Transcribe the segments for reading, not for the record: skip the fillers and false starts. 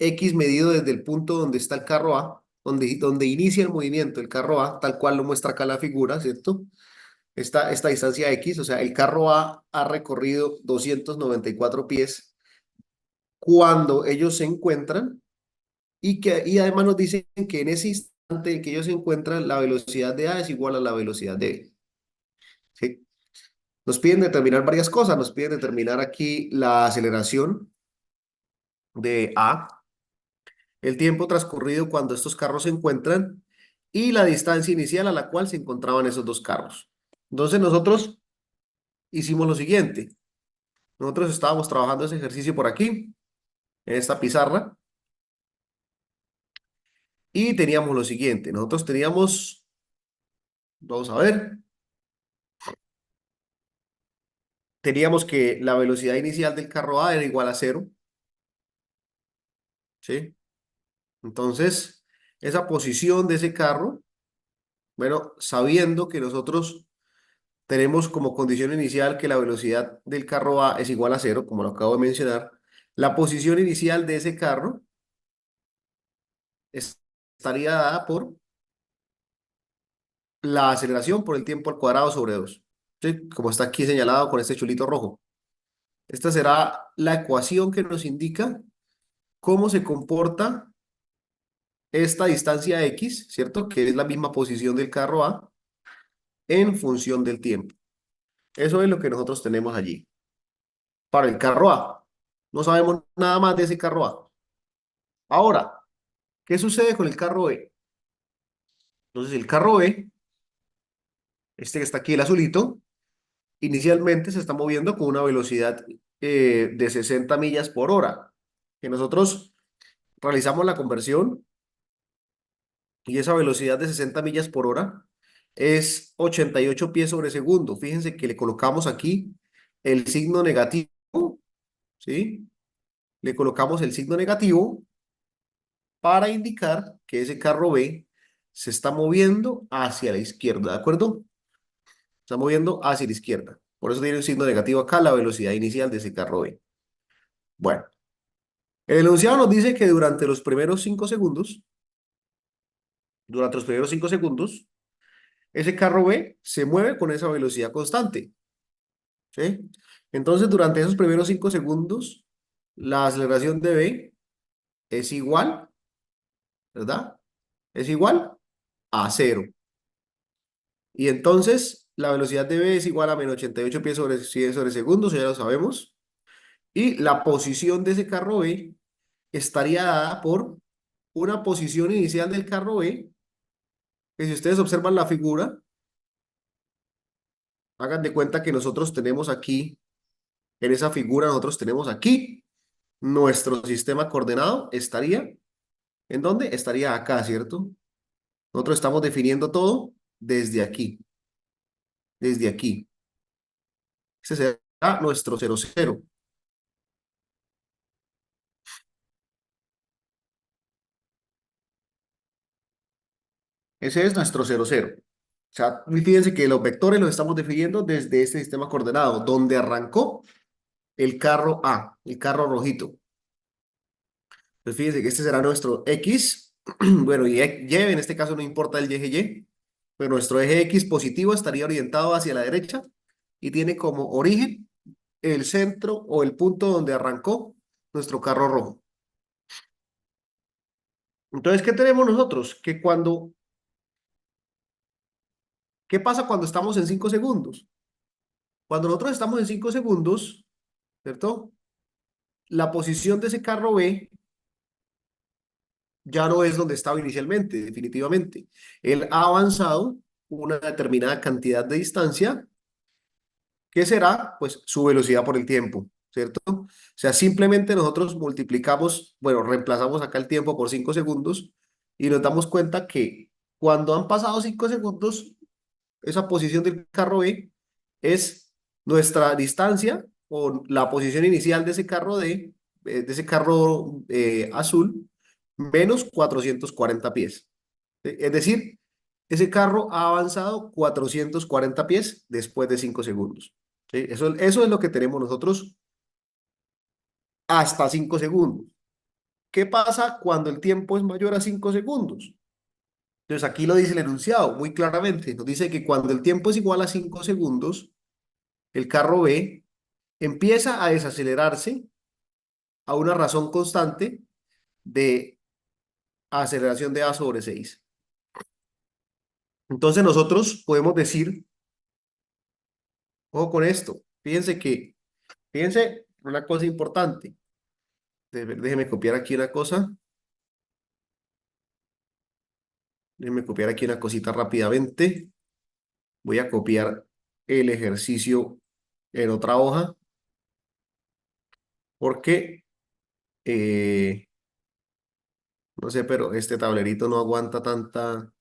X medido desde el punto donde está el carro A, donde inicia el movimiento el carro A, tal cual lo muestra acá la figura, ¿cierto? Esta distancia X, o sea, el carro A ha recorrido 294 pies cuando ellos se encuentran y además nos dicen que en ese instante en que ellos se encuentran, la velocidad de A es igual a la velocidad de B. ¿Sí? Nos piden determinar varias cosas, nos piden determinar aquí la aceleración de A, el tiempo transcurrido cuando estos carros se encuentran y la distancia inicial a la cual se encontraban esos dos carros. Entonces nosotros hicimos lo siguiente. Nosotros estábamos trabajando ese ejercicio por aquí, en esta pizarra, y teníamos lo siguiente. Nosotros teníamos, vamos a ver, teníamos que la velocidad inicial del carro A era igual a cero, ¿sí? Entonces, esa posición de ese carro, bueno, sabiendo que nosotros tenemos como condición inicial que la velocidad del carro A es igual a cero, como lo acabo de mencionar, la posición inicial de ese carro estaría dada por la aceleración por el tiempo al cuadrado sobre 2, ¿sí? Como está aquí señalado con este chulito rojo. Esta será la ecuación que nos indica cómo se comporta esta distancia X, ¿cierto? Que es la misma posición del carro A en función del tiempo. Eso es lo que nosotros tenemos allí. Para el carro A. No sabemos nada más de ese carro A. Ahora, ¿qué sucede con el carro B? Entonces, el carro B, este que está aquí, el azulito, inicialmente se está moviendo con una velocidad de 60 millas por hora. Que nosotros realizamos la conversión y esa velocidad de 60 millas por hora es 88 pies sobre segundo. Fíjense que le colocamos aquí el signo negativo, ¿sí? Le colocamos el signo negativo para indicar que ese carro B se está moviendo hacia la izquierda, ¿de acuerdo? Se está moviendo hacia la izquierda. Por eso tiene un signo negativo acá, la velocidad inicial de ese carro B. Bueno, el enunciado nos dice que durante los primeros 5 segundos, ese carro B se mueve con esa velocidad constante, ¿sí? Entonces, durante esos primeros 5 segundos, la aceleración de B es igual, ¿verdad? Es igual a cero. Y entonces, la velocidad de B es igual a menos 88 pies sobre 100 sobre segundos, ya lo sabemos. Y la posición de ese carro B estaría dada por una posición inicial del carro B, que si ustedes observan la figura, hagan de cuenta que nosotros tenemos aquí, en esa figura, nosotros tenemos aquí nuestro sistema coordenado, estaría, ¿en dónde? Estaría acá, ¿cierto? Nosotros estamos definiendo todo desde aquí, desde aquí. Ese será nuestro cero cero. Ese es nuestro cero cero. O sea, fíjense que los vectores los estamos definiendo desde este sistema coordenado, donde arrancó el carro A, el carro rojito. Entonces fíjense que este será nuestro X. Bueno, y en este caso no importa el eje Y, pero nuestro eje X positivo estaría orientado hacia la derecha y tiene como origen el centro o el punto donde arrancó nuestro carro rojo. Entonces, ¿qué tenemos nosotros? ¿Qué pasa cuando estamos en 5 segundos? Cuando nosotros estamos en 5 segundos, ¿cierto? La posición de ese carro B ya no es donde estaba inicialmente, definitivamente. Él ha avanzado una determinada cantidad de distancia, que será, pues, su velocidad por el tiempo, ¿cierto? O sea, simplemente nosotros multiplicamos, bueno, reemplazamos acá el tiempo por 5 segundos y nos damos cuenta que cuando han pasado 5 segundos, esa posición del carro B es nuestra distancia o la posición inicial de ese carro de ese carro azul, menos 440 pies. Es decir, ese carro ha avanzado 440 pies después de 5 segundos. ¿Sí? Eso es lo que tenemos nosotros hasta 5 segundos. ¿qué pasa cuando el tiempo es mayor a 5 segundos? Entonces aquí lo dice el enunciado muy claramente. Nos dice que cuando el tiempo es igual a 5 segundos, el carro B empieza a desacelerarse a una razón constante de aceleración de A sobre 6. Entonces nosotros podemos decir, ojo con esto, fíjense una cosa importante. Déjeme copiar aquí una cosa, déjeme copiar aquí una cosita rápidamente. Voy a copiar el ejercicio en otra hoja porque, no sé, pero este tablerito no aguanta tanta.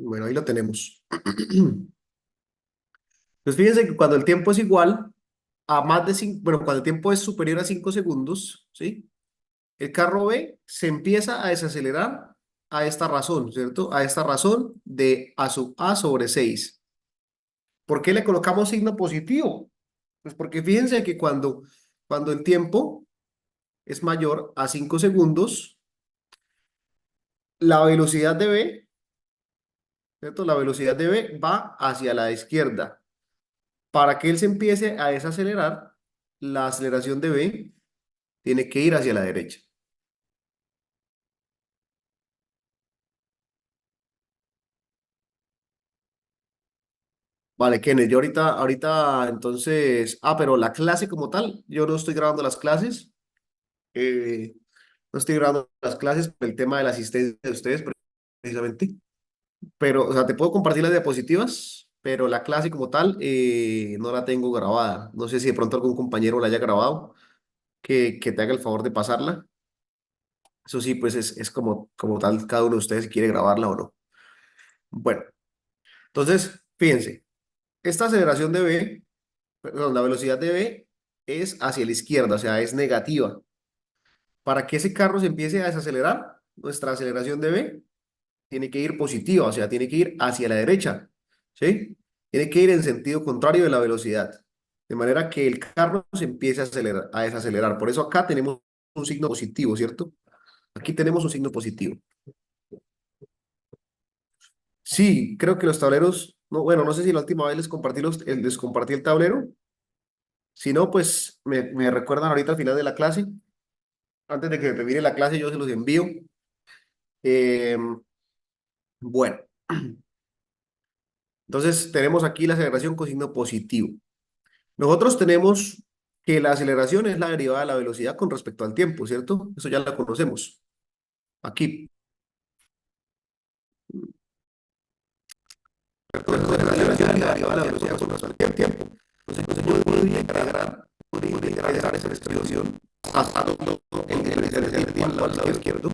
Bueno, ahí lo tenemos. Pues fíjense que cuando el tiempo es igual a más de 5, bueno, cuando el tiempo es superior a 5 segundos, ¿sí? El carro B se empieza a desacelerar a esta razón, ¿cierto? A esta razón de A sub A sobre 6. ¿Por qué le colocamos signo positivo? Pues porque fíjense que cuando el tiempo es mayor a 5 segundos, la velocidad de B, ¿cierto? La velocidad de B va hacia la izquierda. Para que él se empiece a desacelerar, la aceleración de B tiene que ir hacia la derecha. Vale, Kenneth, yo ahorita, entonces, pero la clase como tal, yo no estoy grabando las clases, no estoy grabando las clases por el tema de la asistencia de ustedes, precisamente, pero, o sea, te puedo compartir las diapositivas, pero la clase como tal, no la tengo grabada. No sé si de pronto algún compañero la haya grabado, que te haga el favor de pasarla. Eso sí, pues es como tal, cada uno de ustedes si quiere grabarla o no. Bueno, entonces, fíjense, esta aceleración de B, perdón, la velocidad de B es hacia la izquierda, o sea, es negativa. Para que ese carro se empiece a desacelerar, nuestra aceleración de B tiene que ir positiva, o sea, tiene que ir hacia la derecha, ¿sí? Tiene que ir en sentido contrario de la velocidad, de manera que el carro se empiece a desacelerar. Por eso acá tenemos un signo positivo, ¿cierto? Aquí tenemos un signo positivo. Sí, creo que los tableros, no, bueno, no sé si la última vez les compartí el tablero. Si no, pues me recuerdan ahorita al final de la clase. Antes de que termine la clase, yo se los envío. Eh, bueno, entonces tenemos aquí la aceleración con signo positivo. Nosotros tenemos que la aceleración es la derivada de la velocidad con respecto al tiempo, ¿cierto? Eso ya la conocemos. Aquí. ¿Cierto? La aceleración es la derivada de la velocidad con respecto al tiempo. Entonces yo podría integrar esa expresión hasta el diferencial del tiempo al lado izquierdo.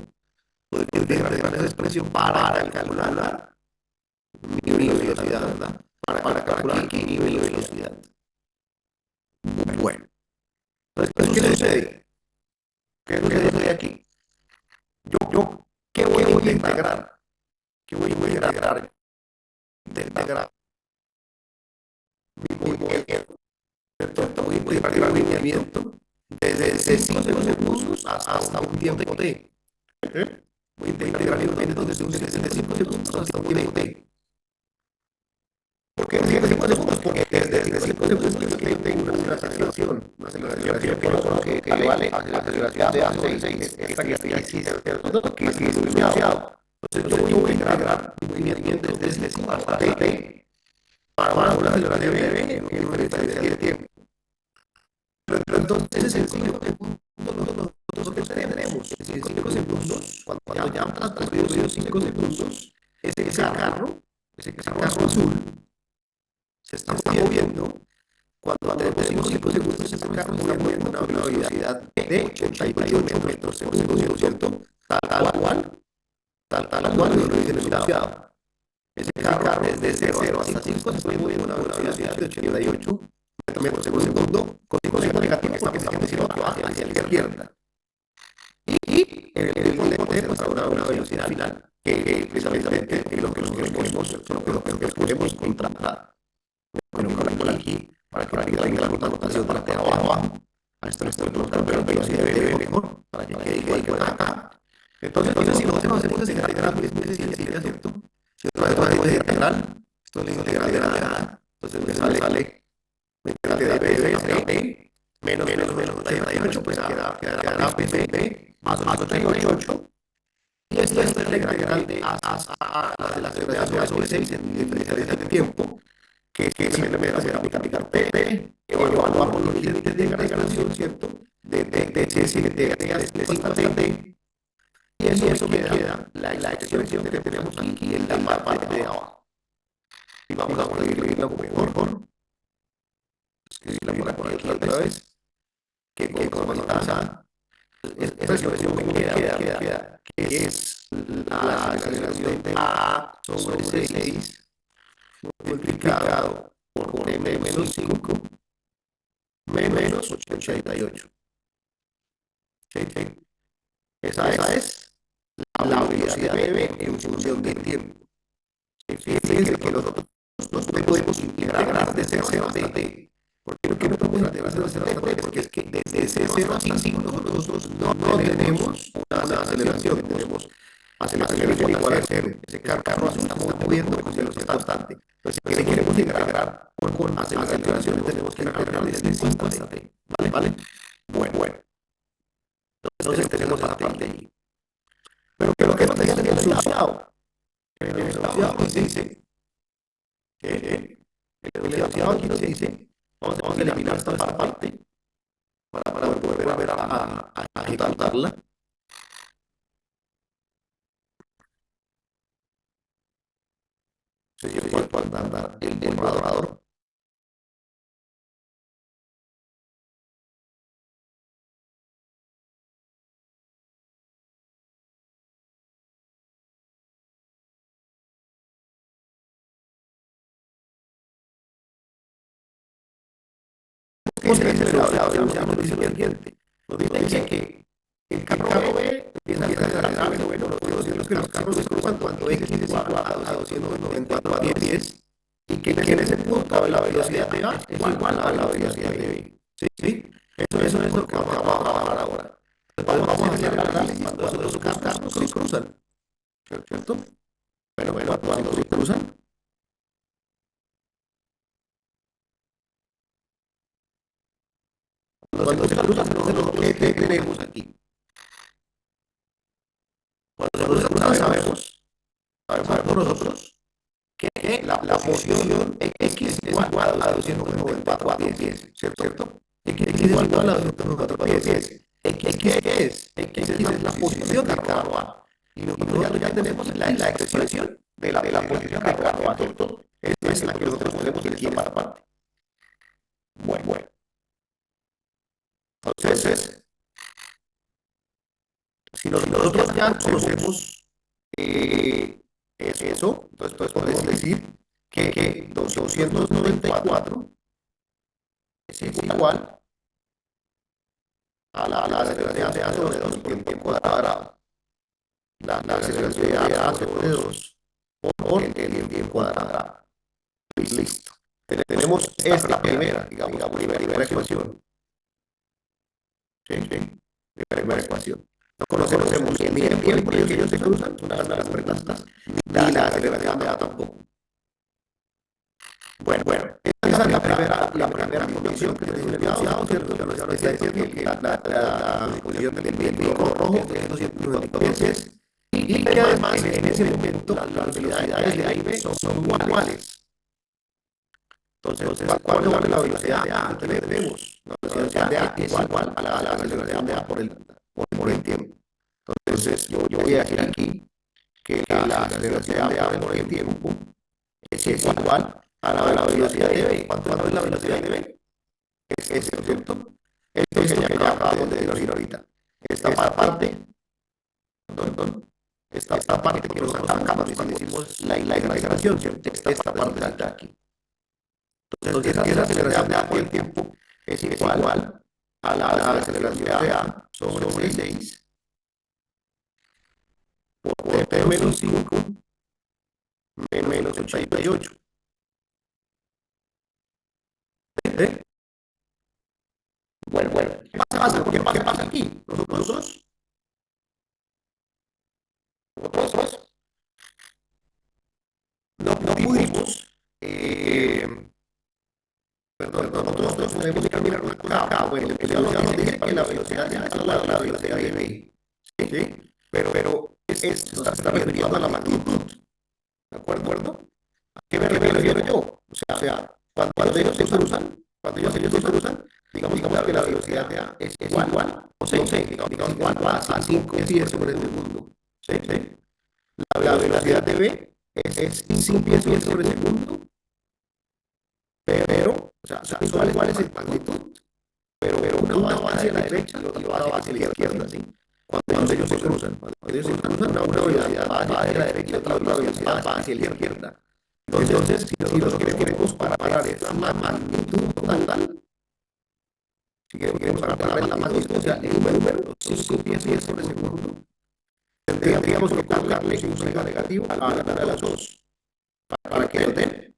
Podría integrar esa expresión para calcular mi velocidad, ¿verdad? Para calcular aquí mi velocidad. Bueno, entonces, ¿qué sucede? ¿Qué sucede aquí? Yo, ¿qué voy a integrar? ¿Qué voy a integrar? Integrar mi movimiento, ¿cierto? Voy a integrar mi movimiento desde 5 segundos hasta un tiempo t. Voy a integrar mi movimiento desde 5 segundos hasta un tiempo t. ¿Por qué desde 5 segundos? Porque desde 5 segundos yo tengo una aceleración que equivale a la aceleración de A6, esta que está aquí, ¿cierto? Que es enunciado. Entonces yo voy a integrar mi movimiento desde 5 hasta t para una aceleración de v en una diferencia de tiempo. Pero entonces en 5 segundos nosotros tenemos 5 segundos, cuando ya han transcurrido 5 segundos, ese carro azul se está moviendo. Cuando tenemos 5 segundos, ese carro se está moviendo a una velocidad de 88 metros por segundo, ¿cierto? Tal cual lo dice el enunciado. ese carro desde 0 hasta 5 se fue moviendo a una velocidad de 88 metros por segundo, con signo negativo porque estamos diciendo que va hacia la izquierda. Y el volante pues a una velocidad final, que precisamente es lo que nosotros queremos encontrar. Bueno, por aquí, para que tenga la notación de la parte de abajo, a esto le estoy colocando la velocidad de mejor, para que quede igual acá. Entonces, si nosotros hacemos ese integral, es muy sencillo, ¿cierto? Si otra vez hacemos integral, esto es la integral de nada, entonces me sale integral de b menos 98, pues quedará b más 88. Y esto es la integral de a la aceleración sobre 6 en diferencia de tiempo, que simplemente será multiplicar p, evaluar por los límites de degradación, ¿cierto? De c7 hasta t. Y eso me queda la expresión que tenemos aquí en la parte de abajo. Y vamos a escribirla mejor. Escribirla por aquí otra vez. Que como está, esta expresión me queda, que es la aceleración de a sobre 6 multiplicado por t menos 5 menos 88. Esa es la velocidad de v en función del tiempo. Fíjense que nosotros no podemos integrar desde 0 hasta t. ¿Por qué no podemos integrar desde 0 hasta t? Porque es que desde 0 hasta 5 nosotros no tenemos una aceleración, tenemos aceleración igual a 0. Ese carro se está moviendo con velocidad constante. Entonces, si queremos integrar con aceleración, tenemos que integrar desde 5 hasta t. ¿Vale? Bueno. Entonces tenemos la parte ahí. Pero ¿qué nos dice el enunciado? El enunciado nos dice, el enunciado aquí nos dice, vamos a eliminar esta parte para volver a ejecutarla. Si yo puedo andar el borrador. Nos dice que el carro B empieza a acelerar, bueno, los que los carros se cruzan cuando X es igual a 294 a 10 y que en ese punto la velocidad de A es igual a la velocidad de B. ¿Sí? Eso es lo que vamos a bajar ahora. Entonces vamos a hacer el análisis cuando los carros se cruzan. ¿Cierto? Bueno, cuando se cruzan. Cuando se cruzan, entonces, ¿qué tenemos aquí? Cuando se cruzan sabemos nosotros que la posición X es igual a 294 a 10, ¿cierto? X es igual a 294 a 10. X, ¿qué es? X es la posición del carro A. Y nosotros ya tenemos la expresión de la posición del carro A, ¿cierto? Esta es la que nosotros ponemos aquí en esta parte. Bueno. Entonces, si nosotros ya conocemos eso, entonces podemos decir que 294 es igual a la aceleración de A sobre 2 por el tiempo cuadrado. La aceleración de A sobre 2 por el tiempo cuadrado. Listo. Tenemos esta primera, digamos, primera ecuación. Sí. Primera ecuación. No conocemos ni el tiempo en el que ellos se cruzan, una de las preguntas, ni la aceleración de A tampoco. Bueno, esa es la primera condición que tiene el enunciado, ¿cierto? Ya está diciendo que la disposición del vehículo rojo es 294 veces y que además en ese momento las velocidades de A y B son iguales. Entonces, ¿cuál vale la velocidad de A? Tenemos la velocidad de A es igual a la aceleración de A por el tiempo. Entonces, yo voy a decir aquí que la aceleración de A por el tiempo es igual a la velocidad de B. ¿Cuánto es la velocidad de B? Es ¿cierto? Esto que ya acabamos de decir ahorita. Esta parte, esta parte que nos sacamos cuando hicimos la integración, ¿cierto? Esta parte de aquí. Entonces, esa aceleración de A por el tiempo es igual a la aceleración de A sobre 6 por T menos 5 menos 88. ¿Eh? Bueno, ¿qué pasa aquí? Nosotros no pudimos, nosotros tenemos que mirar acá. Bueno, el evaluador nos dice que la velocidad ya es la velocidad de v, ¿sí? Pero nos está refiriendo a la magnitud, ¿de acuerdo? ¿A qué me refiero yo? O sea, cuando ellos se cruzan, digamos que la velocidad de A es igual, o sea, digamos igual a 5 pies sobre el segundo, ¿sí? La velocidad de B es 5 pies sobre el segundo, pero, o sea, igual es en magnitud, pero una va hacia la derecha y otra va hacia la izquierda, ¿sí? Cuando ellos se cruzan, una velocidad va hacia la derecha y otra velocidad va hacia la izquierda. Entonces, si los queremos comparar es la magnitud total, si queremos comparar la magnitud, o sea, el número, 5 pies sobre segundo, tendríamos que colocarle un signo negativo a una de las dos, para que nos den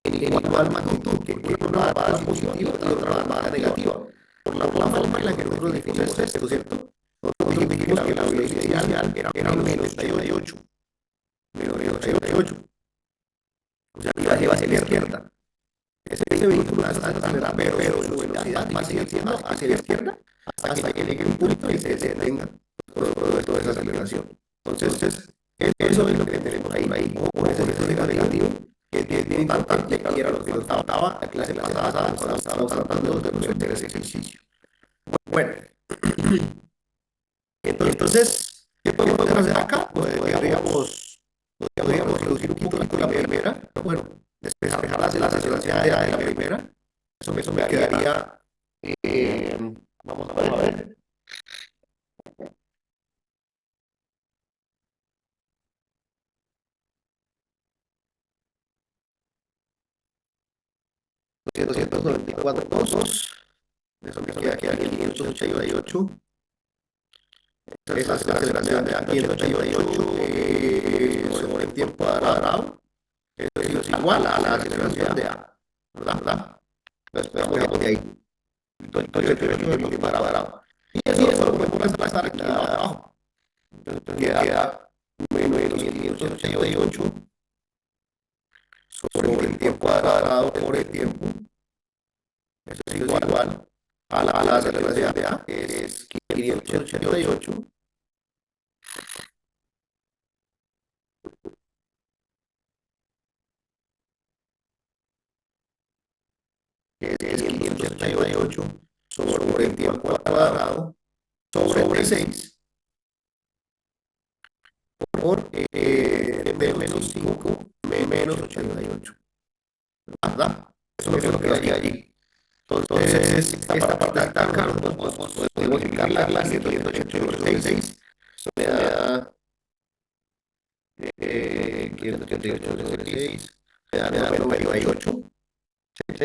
en igual magnitud, que una va a dar positiva y otra va a dar negativa. Por la forma en la que nosotros definimos esto, ¿cierto? Nosotros dijimos que la velocidad inicial era menos 88. Menos 88. O sea, iba hacia la izquierda. Ese vehículo está acelerando, pero su velocidad va siendo hacia la izquierda hasta que llegue un punto y se detenga toda esa aceleración. Entonces, eso es lo que tenemos ahí como ese negativo, que es bien importante y era lo que nos faltaba la clase pasada cuando estábamos tratando de resolver ese ejercicio. Bueno, entonces, ¿qué podemos hacer acá? Podríamos reducir un poquito la primera, bueno, despejar las aceleraciones de la primera. Eso me quedaría, eh, vamos a ver, 294 eso me queda 588. Esa es la aceleración de 588 sobre el tiempo cuadrado. Eso es igual a la aceleración de A, ¿verdad? Entonces, dejamos de ahí. Entonces, yo sobre el tiempo cuadrado. Y así eso lo podemos reemplazar aquí abajo. Entonces, queda menos 588 sobre el tiempo cuadrado por el tiempo. Eso es igual a la aceleración de A, que es 588, que es 588 sobre el tiempo al cuadrado sobre 6 por menos 5 menos 88. ¿Verdad? Eso es lo que hay allí. Entonces, esta parte de acá, podemos indicarla la 188 sobre 6. Eso me da 588 sobre 6. Me da 98. ¿Sí?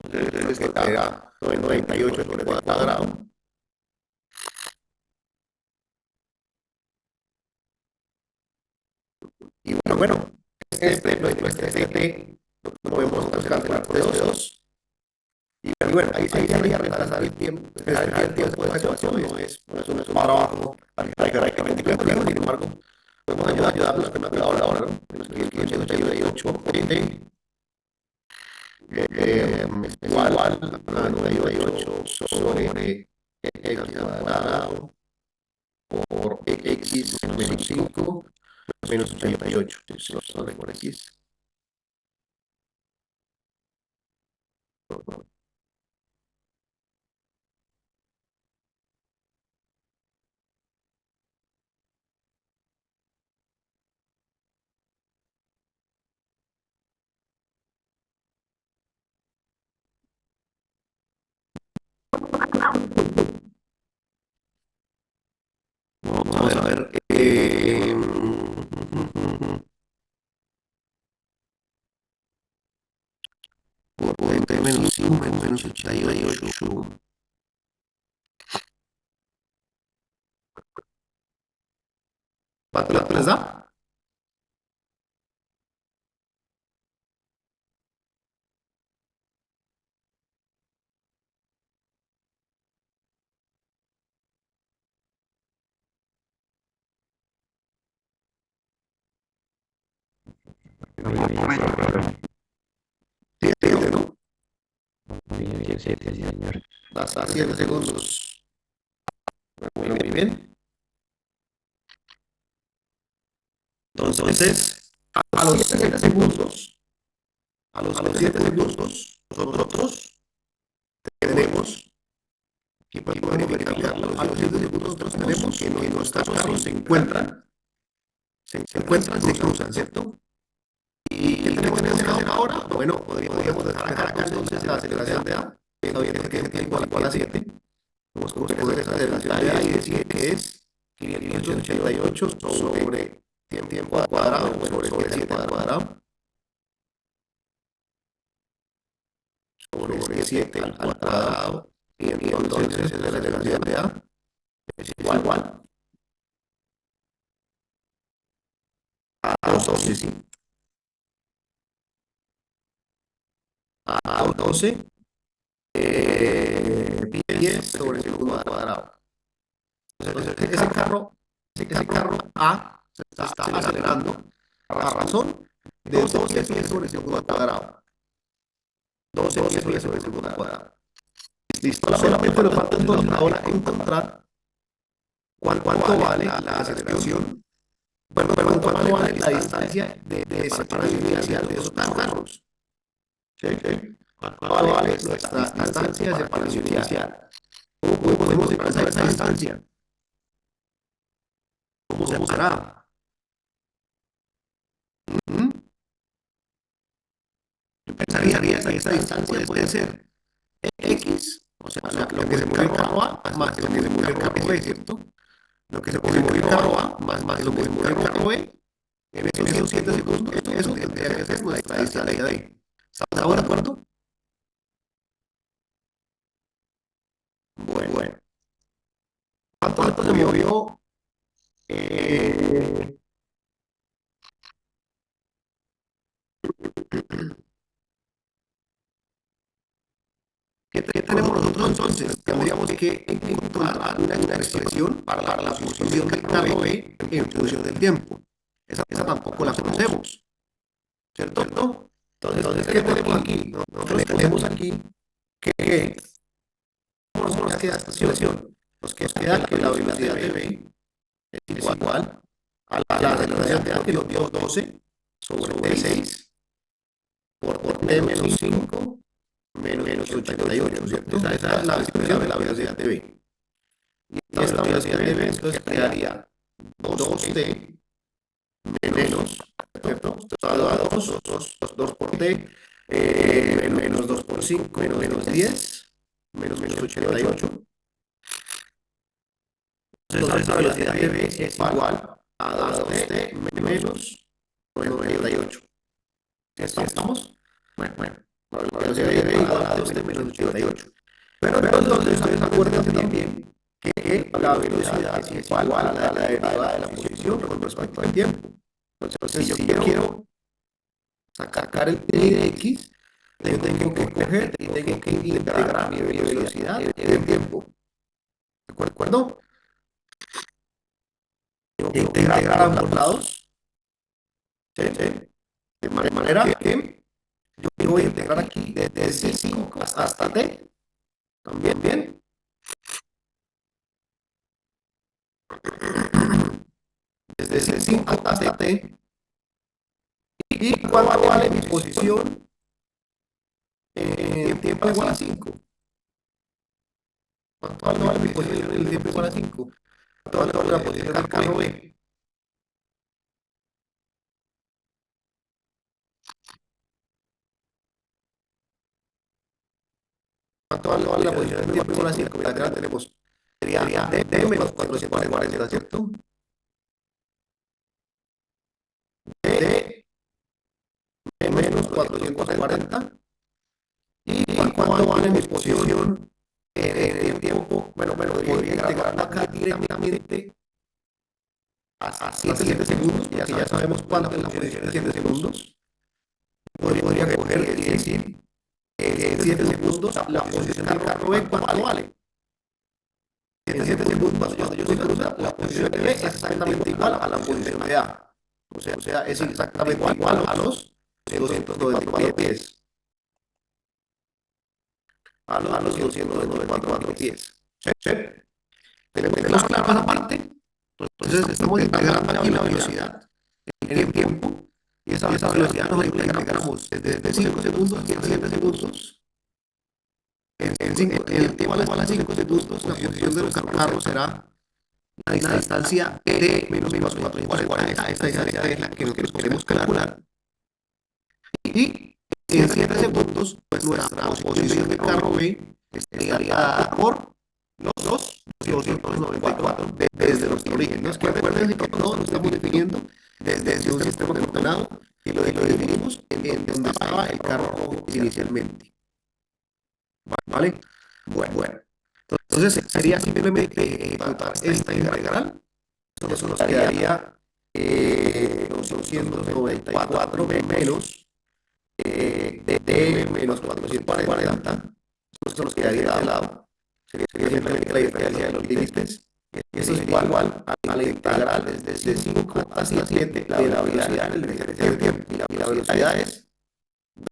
Entonces, esto queda 98 sobre el cuadrado. Y bueno, nuestro T lo podemos calcular por dos. Y bueno, ahí sería reemplazar el tiempo. El tiempo de ecuación no es un para abajo, prácticamente complejo. Sin embargo, podemos ayudarnos con la calculadora ahora, ¿no? Tenemos que ir 588 es igual a 98 sobre x cuadrado por x menos 5 menos 88. Sobre por x. Vamos a ver. Eh, por 20 menos 5 menos 88. ¿Cuánto les da? Siete, ¿no? Bien, 7, sí, señor. Hasta 7 segundos. Bueno, muy bien. Entonces, a los 7 segundos, a los 7 segundos, nosotros tenemos, y podemos verificarlo, a los 7 segundos nosotros tenemos que nuestros carros se cruzan, ¿cierto? ¿Y qué tenemos que hacer ahora? Bueno, podríamos descargar acá entonces la aceleración de A, sabiendo que es igual a 7. Vamos a coger esa aceleración de A y decir que es 588 sobre tiempo al cuadrado, sobre 7 al cuadrado, sobre 7 al cuadrado. Y entonces la aceleración de A es igual a 12, sí, a 12 pies sobre segundo al cuadrado. Entonces, ese carro A se está acelerando a razón de 12 pies sobre segundo al cuadrado. 12 pies sobre segundo al cuadrado. Listo, solamente nos falta entonces ahora encontrar cuánto vale la aceleración, perdón, cuánto vale la distancia de separación inicial de esos dos carros. ¿Sí? ¿Cuánto vale nuestra distancia de separación inicial? ¿Cómo podemos encontrar esa distancia? ¿Cómo se hará? ¿Mm? Yo pensaría que esa distancia puede ser X, o sea, lo que se mueve el carro A más lo que se mueve el carro B, ¿cierto? Lo que se mueve el carro A más lo que se mueve el carro B. En esos 7 segundos, eso tendría que ser nuestra distancia de. ¿Estamos de acuerdo? Bueno. ¿Cuánto se movió? Eh, ¿Qué tenemos nosotros entonces? Tendríamos que encontrar una expresión para la posición del carro B en función del tiempo. Esa tampoco la conocemos, ¿cierto? Entonces, ¿qué tenemos aquí? Nosotros tenemos aquí que nos queda esta situación. Nos queda que la velocidad de B es igual a la aceleración de A que nos dio 12 sobre 6 por T menos 5 menos 88, ¿cierto? Esa es la expresión de la velocidad de B. Y esta velocidad de B entonces quedaría 2T menos, ¿cierto? Esto da 2 por T, menos 2 por 5 menos 10, menos 88. Entonces la velocidad de B es igual a 2T menos 98. ¿Estamos? Bueno, la velocidad de B igual a 2T menos 88. Pero entonces acuérdense también que la velocidad es igual a la derivada de la posición con respecto al tiempo. Entonces, si yo quiero sacar el t de x, yo tengo que coger y tengo que integrar mi velocidad en el tiempo. ¿De acuerdo? Tengo que integrar ambos lados. ¿Sí? De manera que yo voy a integrar aquí desde 5 hasta t. También, bien. Desde 5 hasta t. ¿Y cuánto vale mi posición en tiempo igual a 5? ¿Cuánto vale mi posición en el tiempo igual a 5? ¿Cuánto vale la posición del carro B? ¿Cuánto vale la posición del tiempo igual a 5? Mira, acá la tenemos. Sería D menos 440, ¿cierto? menos 440. ¿Y cuánto van en mi posición en el tiempo? Bueno, podría integrarlo acá directamente hasta 7 segundos, que ya sabemos cuánto es la posición en 7 segundos. Podría coger y decir que en 7 segundos la posición del carro B, ¿cuánto vale? En 7 segundos, cuando yo digo la posición de B es exactamente igual a la posición de A. O sea, es exactamente igual a los 294 pies. A los 294 pies. ¿Sí? Tenemos claro esa parte. Entonces estamos integrando aquí la velocidad en el tiempo. Y esa velocidad nos la integramos desde 5 segundos a 7 segundos. En el tiempo igual a 5 segundos, la posición de nuestro carro será una distancia t menos 440. Esta distancia es la que nosotros queremos calcular. Y en 7 segundos, pues nuestra posición del carro B estaría dada por los 294 desde nuestro origen. ¿No? Es que acuérdense que todo lo estamos definiendo desde un sistema coordenado y lo definimos en donde estaba el carro rojo inicialmente. ¿Vale? Bueno. Entonces sería simplemente ejecutar esta integral. Eso nos quedaría 294 menos de menos 440. Esto nos quedaría de este lado. Sería simplemente la diferencia de los límites. Y eso es igual a la integral desde 5 hasta 7 de la velocidad en el diferencia de tiempo. Y la velocidad es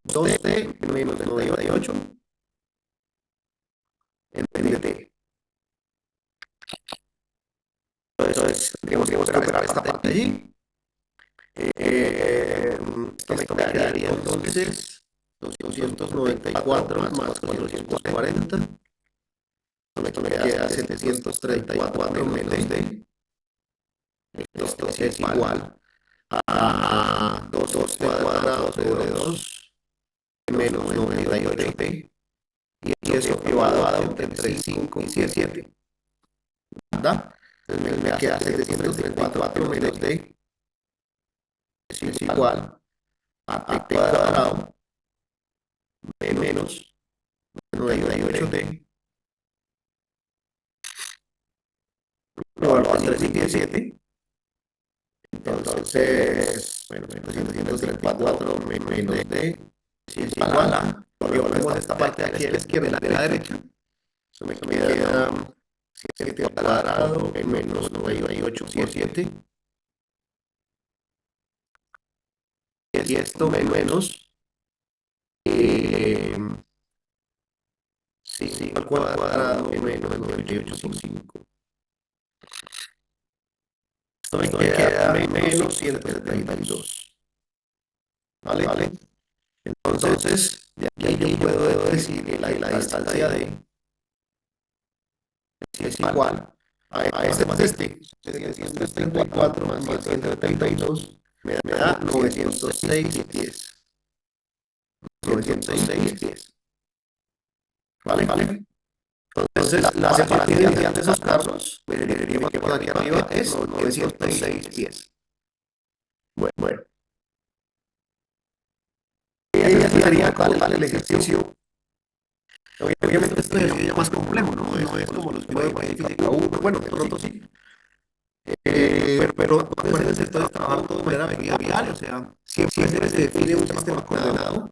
2t menos 98 en dt. Entonces, tenemos que operar esta parte allí. Esto me quedaría entonces 294 más 440. Esto me queda 734 menos d. Esto es igual a 2 cuadrado sobre 2 menos 98t. Y eso equivale entre 35 y 7. ¿Verdad? Entonces me queda 734 menos d es igual a t cuadrado menos 98t igual a 317. Entonces, bueno, 734 menos d es igual a, volvemos a esta parte de aquí a la izquierda y la derecha. Eso me queda 7 cuadrado menos 98 por 7. Y esto menos eh, 5 al cuadrado menos 98 por 5. Esto me queda menos 172. ¿Vale? Entonces, de aquí yo puedo decir que la distancia de es igual a este más este. 734 más 172 me da 906 pies. 906 pies. ¿Vale? Entonces, la separación de esos carros, me diría que por aquí arriba es 906 pies. Bueno. Ese sería como tal el ejercicio. Obviamente esto es el ejercicio más complejo, ¿no? No es como los primeros de física 1. Bueno, de pronto sí. Pero acuérdense, esto es trabajar todo de manera bial, o sea, siempre se define un sistema coordenado.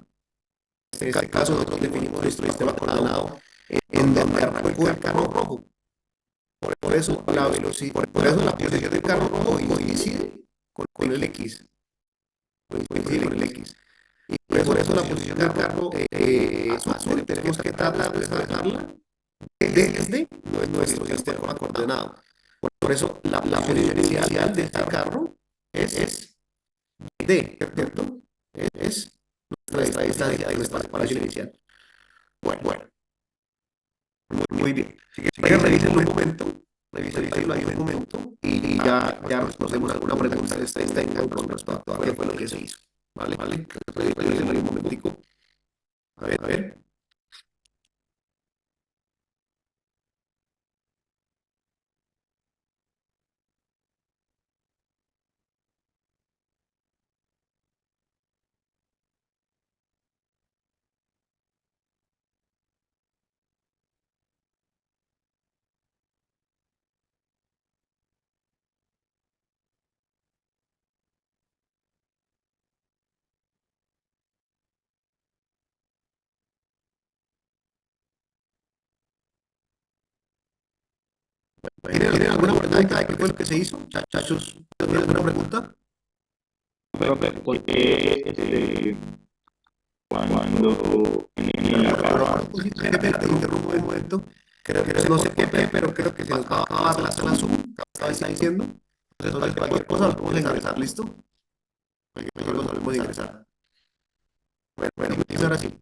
En este caso, nosotros definimos nuestro sistema coordenado en donde arrancó el carro rojo. Por eso la velocidad, por eso la posición del carro rojo coincide con el X. Coincide con el X. Y por eso la posición del carro azul tenemos que tratar de desarrollarla desde nuestro sistema coordenado. Por eso la posición inicial de este carro es D, ¿cierto? Es nuestra distancia, nuestra separación inicial. Bueno, muy bien. Si quieres, revisen un momento, revisen ahí un momento y ya respondemos alguna pregunta que ustedes tengan con respecto a qué fue lo que se hizo. ¿Vale? Revisen ahí un momentico. A ver. ¿Tienen alguna pregunta de qué fue lo que se hizo? Muchachos, ¿tienen alguna pregunta? Profe, porque cuando en la Pero, cama, espérate, te interrumpo un momento. Creo que no sé por qué, pero creo que se nos va a acabar la sala Zoom. Está diciendo. Entonces, cualquier cosa nos podemos ingresar, ¿listo? Cualquier cosa nos podemos ingresar. Bueno, pues ahora sí.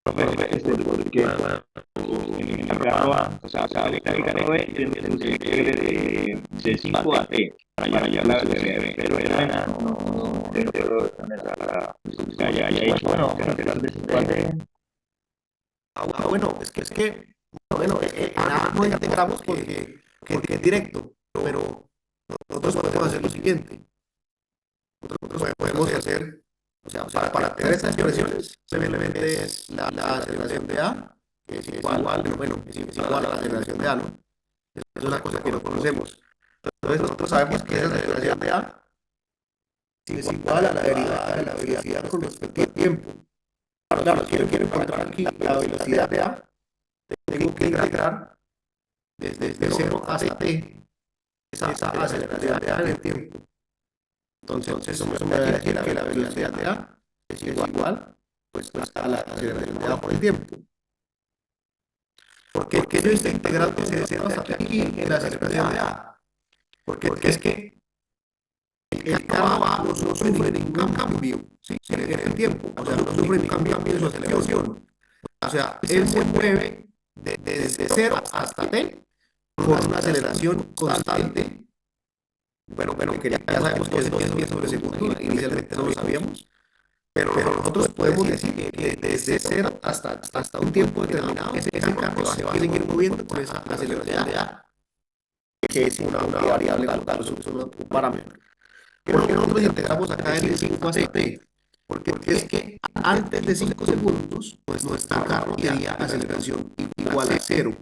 profe, porque en la cama, o sea, el carro es de 5 a T para allá la velocidad, pero era enano, no, pero o sea, ya, bueno, vamos a tirar de 5 a T. Bueno, bueno, nada no integramos porque es directo, pero nosotros podemos hacer lo siguiente. Nosotros podemos hacer, para tener estas expresiones, simplemente es la aceleración de A, que es igual, pero bueno, es igual a la aceleración de A, ¿no? Es una cosa que no conocemos. Entonces nosotros sabemos que esa aceleración de A es igual a la derivada de la velocidad con respecto al tiempo. Claro, quiero encontrar aquí la velocidad de A, tengo que integrar desde 0 hasta T esa aceleración de A en el tiempo. Entonces eso me va a decir que la velocidad de A es igual a la aceleración de A por el tiempo. Porque yo estoy integrando desde 0 hasta aquí en la aceleración de A. Porque es que el carro A no sufre ningún cambio, ¿sí? En el tiempo. O sea, no sufre ningún cambio en su aceleración. O sea, él se mueve desde 0 hasta T con una aceleración constante. Bueno, que ya sabemos que es 2 pies sobre segundo, inicialmente no lo sabíamos, pero nosotros podemos decir que desde 0 hasta un tiempo determinado, ese carro se va a seguir moviendo con esa aceleración de A, que es una variable total, es un parámetro. ¿Por qué nosotros integramos acá en el 5 hasta T? Porque es que antes de 5 segundos, pues nuestro carro tenía aceleración igual a 0,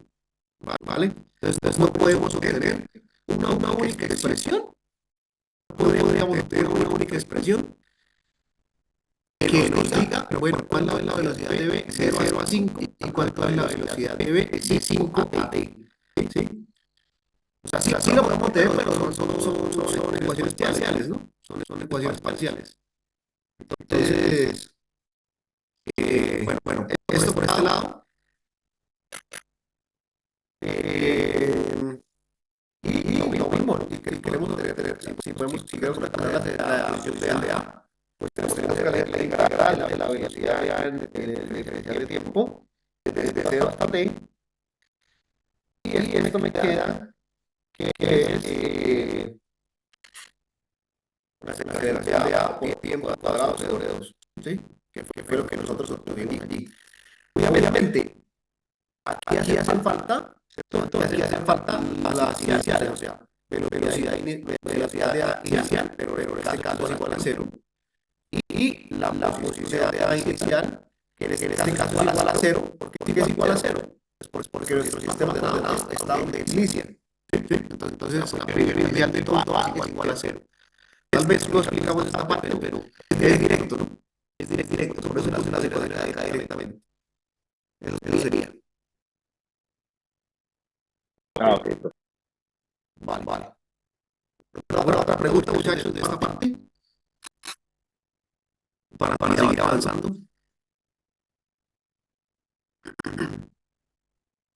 ¿vale? Entonces no podemos obtener una única expresión, podríamos obtener una única expresión que nos diga, bueno, cuál es la velocidad de B de 0 a 5 y cuánto es la velocidad de B de 5 a T. ¿Sí? O sea, sí lo podemos tener, pero son ecuaciones parciales, ¿no? Son ecuaciones parciales. Entonces, bueno, esto por este lado. Eh, y lo mismo, ¿no? Y queremos obtener, si queremos obtener la definición de A, pues tenemos que hacer la integral de la velocidad de A en el diferencial de tiempo desde 0 hasta T. Y esto me queda que es una aceleración de A por tiempo al cuadrado sobre 2. ¿Sí? Que fue lo que nosotros obtuvimos allí. Obviamente, aquí hacen falta, ¿cierto? Aquí hacen falta las iniciales, o sea, velocidad de A inicial, pero en este caso es igual a 0. Y la posición de A inicial, que en este caso es igual a 0. ¿Por qué es igual a 0? Pues porque nuestro sistema de ordenado está donde inicia. ¿Sí? Entonces, la primera inicial de todo A es igual a 0. Tal vez no explicamos esta parte, pero es directo, ¿no? Es directo, por eso la se conecta directamente. Eso sería. Ah, ok. Vale. ¿Alguna otra pregunta, muchachos, de esta parte? Para seguir avanzando.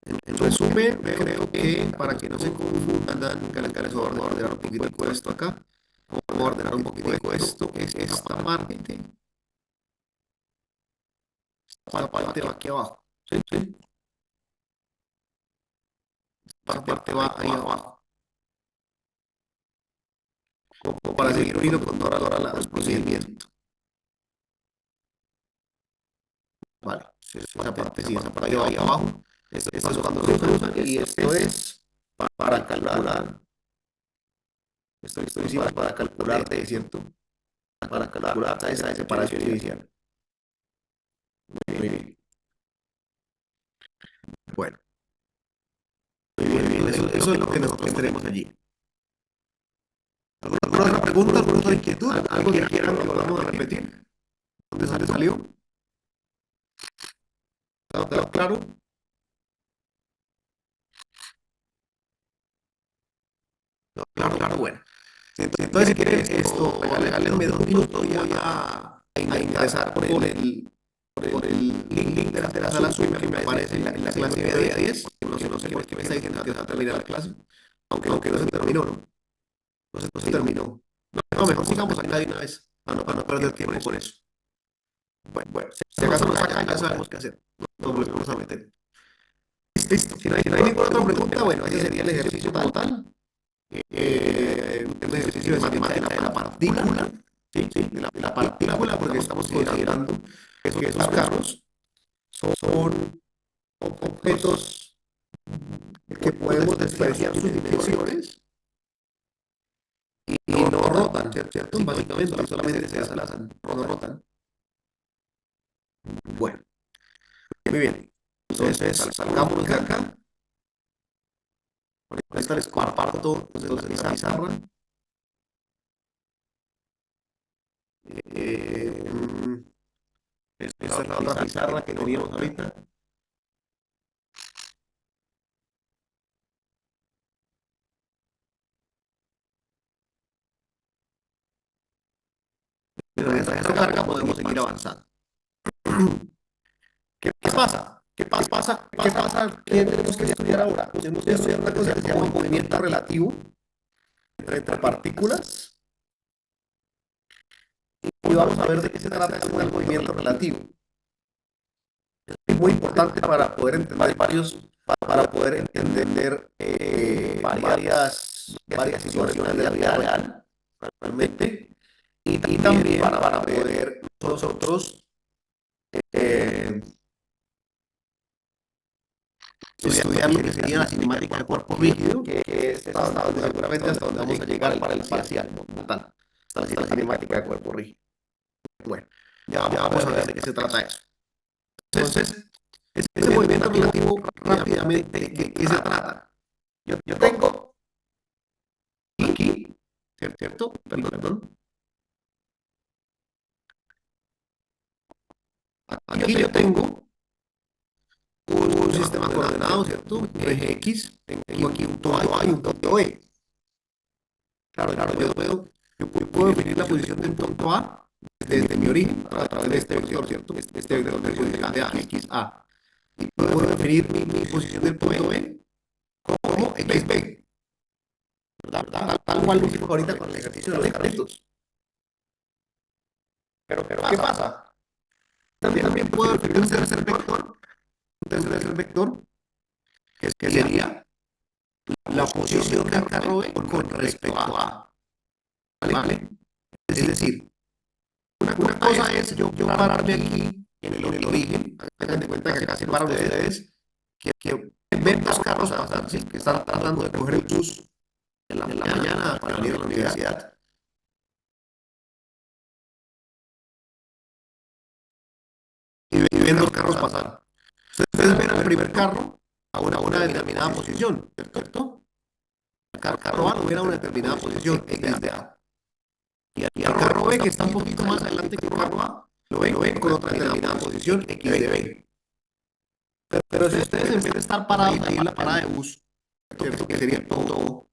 En resumen, creo que para que no se confundan, les voy a ordenar un poquitico esto acá. Vamos a ordenar un poquitico esto, que es esta parte. Esta parte va aquí abajo. ¿Sí? ¿Sí? Esta parte va ahí abajo. Como para seguir un hilo conductor a los procedimientos. Vale. Esa parte sí, esa parte va ahí abajo. Esto es cuando se usa y esto es para calcular. Esto es para calcular, ¿cierto? Para calcular esa separación inicial. Muy bien. Bueno, muy bien. Eso es lo que nosotros tenemos allí. ¿Alguna otra pregunta? ¿Alguna otra inquietud? ¿Algo que quieran que volvamos a repetir? ¿Dónde salió? ¿Está claro? claro, bueno. Entonces, si quieres esto, regálenme 2 minutos, voy a ingresar por el link de la sala Zoom que me aparece en la clase de día 10, no sé por qué me está diciendo que va a terminar la clase, aunque no se terminó, ¿no? No se terminó. No, mejor sigamos acá de una vez, para no perder tiempo con eso. Bueno, si acaso nos sacan, ya sabemos qué hacer. Nos volvemos a meter. Listo. Si no hay ninguna otra pregunta, bueno, ese sería el ejercicio como tal. Un ejercicio de matemática de la partícula, ¿sí? De la partícula, porque estamos considerando que esos carros son objetos que podemos despreciar sus dimensiones y no rotan, ¿cierto? Básicamente, solamente se desplazan, no rotan. Bueno, muy bien. Entonces, salgamos de acá. Ahorita les comparto entonces la pizarra. Eh, Esta es la otra pizarra que teníamos ahorita. Pero mientras eso carga podemos seguir avanzando. ¿Qué pasa? ¿Qué pasa? ¿Qué pasa? ¿Qué tenemos que estudiar ahora? Tenemos que estudiar una cosa que se llama movimiento relativo entre partículas y vamos a ver de qué se trata el movimiento relativo. Es muy importante para poder entender para poder entender varias situaciones de la vida real, realmente, y también para poder nosotros eh, estudiar lo que sería la cinemática de cuerpo rígido, que es seguramente hasta donde vamos a llegar para el parcial, como tal, hasta la cinemática de cuerpo rígido. Bueno, ya vamos a ver de qué se trata eso. Entonces, ese movimiento relativo rápidamente, ¿de qué se trata? Yo tengo aquí, ¿cierto? Perdón. Aquí yo tengo un sistema coordenado, ¿cierto? Un eje X, tengo aquí un punto A y un punto B. Claro, yo puedo definir la posición del punto A desde mi origen a través de este vector, ¿cierto? Este vector de posición de A, X, A. Y puedo definir mi posición del punto B como XB. Tal cual lo hicimos ahorita con el ejercicio de los decretos. Pero, ¿qué pasa? También puedo definir un tercer vector, que sería la posición del carro B con respecto a A. ¿Vale? Es decir, una cosa es yo pararme aquí en el origen, hagan de cuenta que casi para ustedes, que ven dos carros pasar, ¿sí? Que están tratando de coger el bus en la mañana para venir a la universidad. Y ven dos carros pasar. Ustedes ven al primer carro a una determinada posición, ¿cierto? El carro A lo ven a una determinada posición, X de A. Y al carro B, que está un poquito más adelante que el carro A, lo ven con otra determinada posición, X de B. Pero si ustedes en vez de estar parados ahí en la parada de bus, ¿cierto? Que sería el punto O,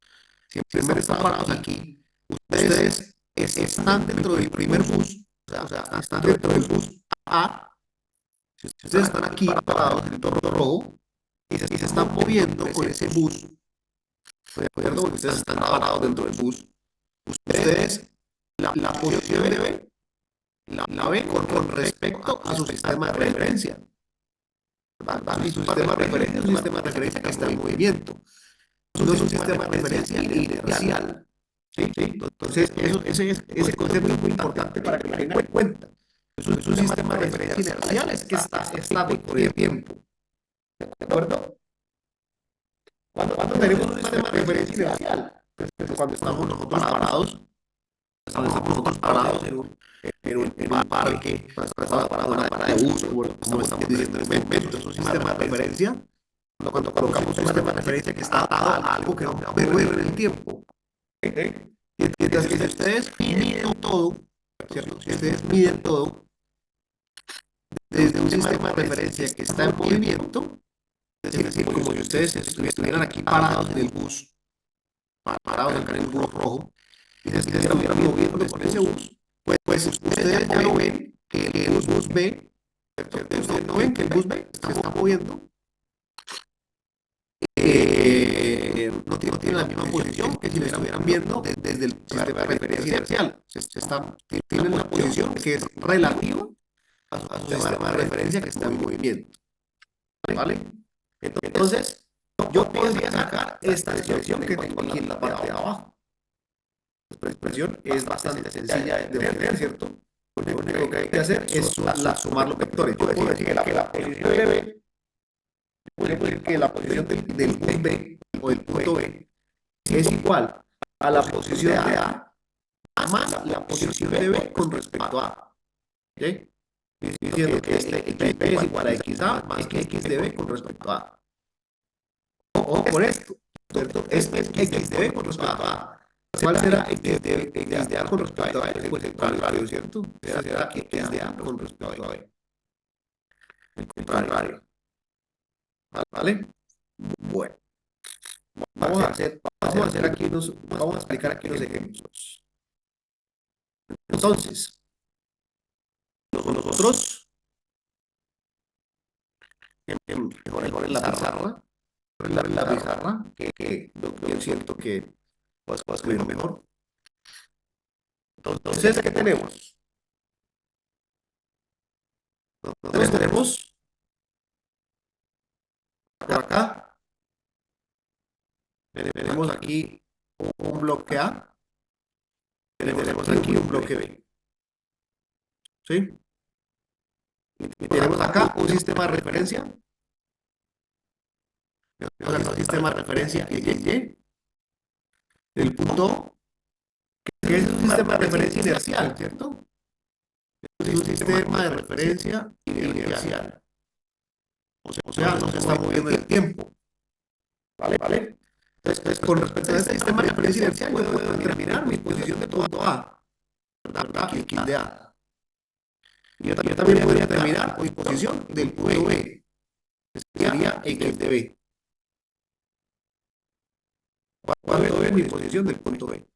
si en vez de estar parados aquí, ustedes están dentro del primer bus, o sea, están dentro del bus A. Si ustedes están aquí parados en el torno rojo y se están moviendo con ese bus, ¿de acuerdo? Porque ustedes están parados dentro del bus, ustedes la posición de B la ven con respecto a su sistema de referencia. Y su sistema de referencia es un sistema de referencia que está en movimiento. No es un sistema de referencia inercial. ¿Sí? Entonces, ese concepto es muy importante para que lo tengan en cuenta. Es un sistema de referencia inercial, es que está estático en el tiempo. ¿De acuerdo? Cuando tenemos un sistema de referencia inercial, pues cuando estamos nosotros parados en un parque, estamos parados en una parada de bus, como estamos diciendo en este momento, es un sistema de referencia. Cuando colocamos un sistema de referencia que está atado a algo que no ocurre en el tiempo. Mientras que si ustedes miden todo, ¿cierto? Si ustedes miden todo desde un sistema de referencia que está en movimiento, es decir, como si ustedes estuvieran aquí parados en el bus, parados acá en el bus rojo, y se estuvieran moviendo con ese bus, pues ustedes ya no ven que el bus B, ¿cierto? Ustedes no ven que el bus B se está moviendo, no tiene la misma posición que si lo estuvieran viendo desde el sistema de referencia inercial. Tienen una posición que es relativa a su sistema de referencia que está en movimiento, ¿vale? Entonces, yo podría sacar esta expresión que tengo aquí en la parte de abajo. Esta expresión es bastante sencilla de entender, ¿cierto? Lo único que hay que hacer es sumar los vectores. Yo puedo decir que la posición de B, puedo decir que la posición del bus B o del punto B es igual a la posición de A más la posición de B con respecto a A. ¿Ok? Diciendo que este XB es igual a XA más que XDB con respecto a A. Ojo con esto, ¿cierto? Este es XDB con respecto a A. ¿Cuál será XDA con respecto a B? Pues el contrario, ¿cierto? Será XDA con respecto a B. El contrario. ¿Vale? Bueno, vamos a explicar aquí unos ejemplos. Entonces, nosotros, mejor en la pizarra, que yo siento que vas a escribir mejor. Entonces, ¿qué tenemos? Entonces tenemos por acá, tenemos aquí un bloque A, tenemos aquí un bloque B, ¿sí? Y tenemos acá un sistema de referencia, un sistema de referencia Y, el punto, que es un sistema de referencia inercial, ¿cierto? Es un sistema de referencia inercial. O sea, no se está moviendo en el tiempo. ¿Vale? Entonces, con respecto a este sistema de referencia inercial, yo puedo determinar mi posición de punto A, ¿verdad? X de A. Y yo también podría determinar mi posición del punto B, que sería X de B. ¿Cuál es mi posición del punto B?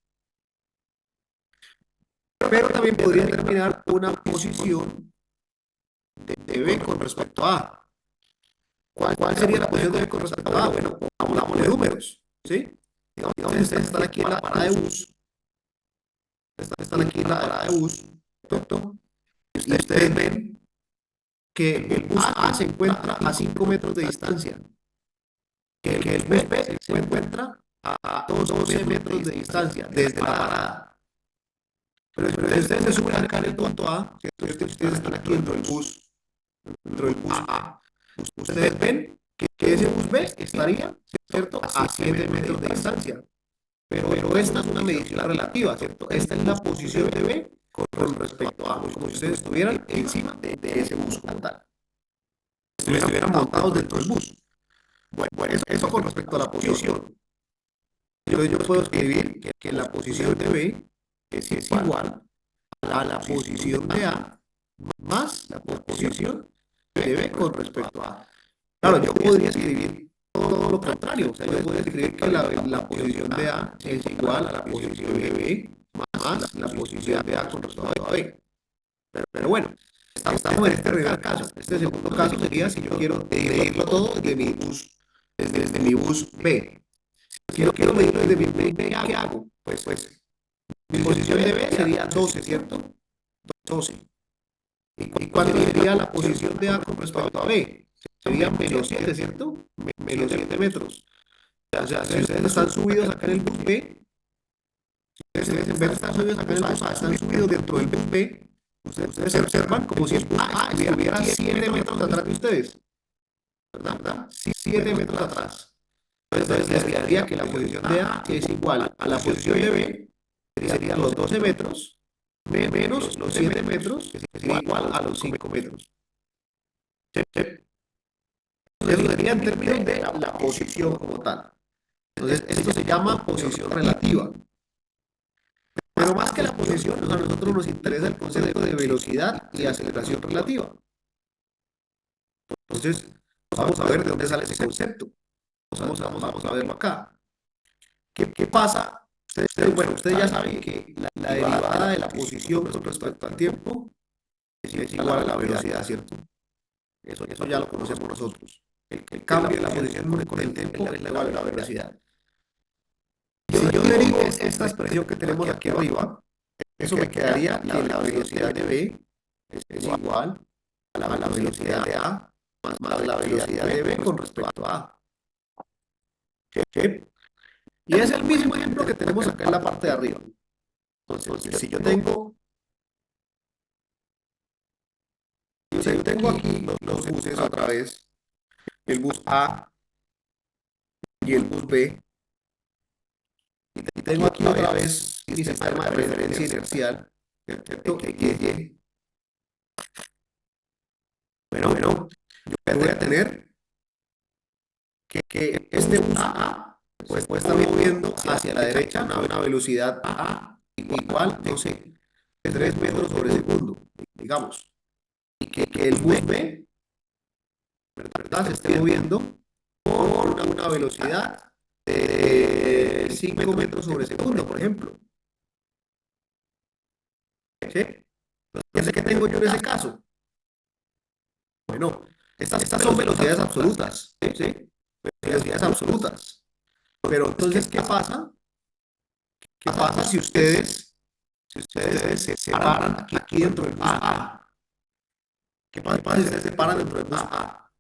Pero también podría determinar una posición de B con respecto a A. ¿Cuál sería la posición de B con respecto a A? Bueno, pongámosle números, ¿sí? Digamos, ustedes están aquí en la parada de bus, ¿cierto? Y ustedes ven que el bus A se encuentra a 5 metros de distancia, que el bus B se encuentra a 12 metros de distancia desde la parada. Pero si ustedes se suben acá en el punto A, ¿cierto? Ustedes están aquí dentro del bus A, ustedes ven que ese bus B estaría, ¿cierto? A 7 metros de distancia. Pero esta es una medición relativa, ¿cierto? Esta es la posición de B con respecto a, como si ustedes estuvieran encima de ese bus como tal. Estuvieran montados dentro del bus. Bueno, eso con respecto a la posición. Yo puedo escribir que la posición de B es igual a la posición de A más la posición de B con respecto a A. Claro, yo podría escribir todo lo contrario. O sea, yo podría escribir que la posición de A es igual a la posición de B más la posición de A con respecto a B. Pero bueno, estamos en este primer caso. Este segundo caso sería si yo quiero medirlo todo desde mi bus B. Si yo quiero medirlo desde mi bus B, ¿qué hago? Pues mi posición de B sería 12, ¿cierto? 12. ¿Y cuál sería la posición de A con respecto a B? Sería menos 7, ¿cierto? Menos 7 metros. O sea, si ustedes están subidos acá en el bus B, si ustedes en vez de estar subidos acá en el bus A, están subidos dentro del bus B, ustedes se observan como si el bus A estuviera 7 metros atrás de ustedes, ¿verdad? 7 metros atrás. Entonces les quedaría que la posición de A es igual a la posición de B, que serían los 12 metros, menos los 7 metros, que sería igual a los 5 metros. Eso sería en términos de la posición como tal. Entonces, esto se llama posición relativa. Pero más que la posición, a nosotros nos interesa el concepto de velocidad y aceleración relativa. Entonces, vamos a ver de dónde sale ese concepto. Vamos a verlo acá. ¿Qué pasa? Bueno, ustedes ya saben que la derivada de la posición con respecto al tiempo es igual a la velocidad, ¿cierto? Eso ya lo conocemos nosotros. El cambio de la posición con el tiempo es igual a la velocidad. Si yo derivo esta expresión que tenemos aquí arriba, eso me quedaría que la velocidad de B es igual a la velocidad de A más la velocidad de B con respecto a A. ¿Sí? Y es el mismo ejemplo que tenemos acá en la parte de arriba. Entonces, si yo tengo aquí los buses otra vez, el bus A y el bus B, y tengo aquí otra vez mi sistema de referencia inercial, ¿cierto? Y, bueno, yo voy a tener que este bus A pues está moviendo hacia la derecha a una velocidad A igual, no sé, 3 metros sobre segundo, digamos. Y que el bus B, ¿verdad? Se esté moviendo con una velocidad de 5 metros sobre segundo, por ejemplo. ¿Sí? Entonces, ¿qué tengo yo en ese caso? Bueno, estas son velocidades absolutas, ¿sí? Velocidades absolutas. Pero entonces, ¿qué pasa? ¿Qué pasa si ustedes se separan aquí dentro del bus A? ¿Qué pasa si ustedes se separan dentro del bus A?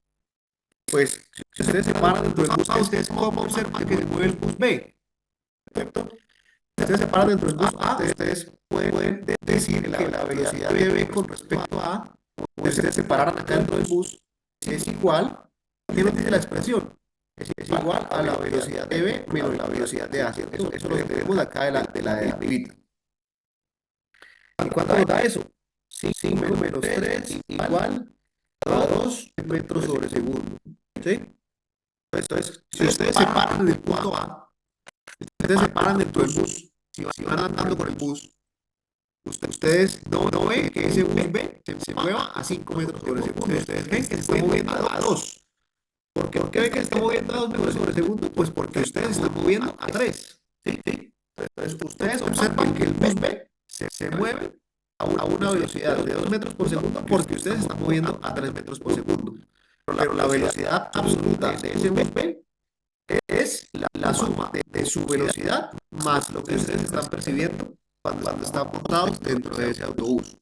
Pues, si ustedes se separan dentro del bus A, ustedes cómo observan que se mueve el bus B, ¿cierto? Si ustedes se separan dentro del bus A, ustedes pueden decir que la velocidad de B con respecto a A, ustedes se separaran acá dentro del bus, es igual, ¿qué nos dice la expresión? Es igual a la velocidad de B menos la velocidad de A, ¿cierto? Eso lo tenemos acá de arribita. ¿Y cuánto nos da eso? 5 menos 3 igual a 2 metros sobre segundo. ¿Sí? Entonces, si ustedes se paran en el punto A, ustedes se paran dentro del bus, si van andando con el bus, ustedes no ven que ese bus B se mueva a 5 metros sobre segundo. Ustedes ven que se está moviendo a 2. ¿Por qué ven que se está moviendo a 2 metros sobre segundo? Pues porque ustedes están moviendo a 3. ¿Sí? Entonces, ustedes observan que el bus B se mueve a una velocidad de 2 metros por segundo porque ustedes están moviendo a 3 metros por segundo. Pero la velocidad absoluta de ese bus B es la suma de su velocidad más lo que ustedes están percibiendo cuando están montados dentro de ese autobús.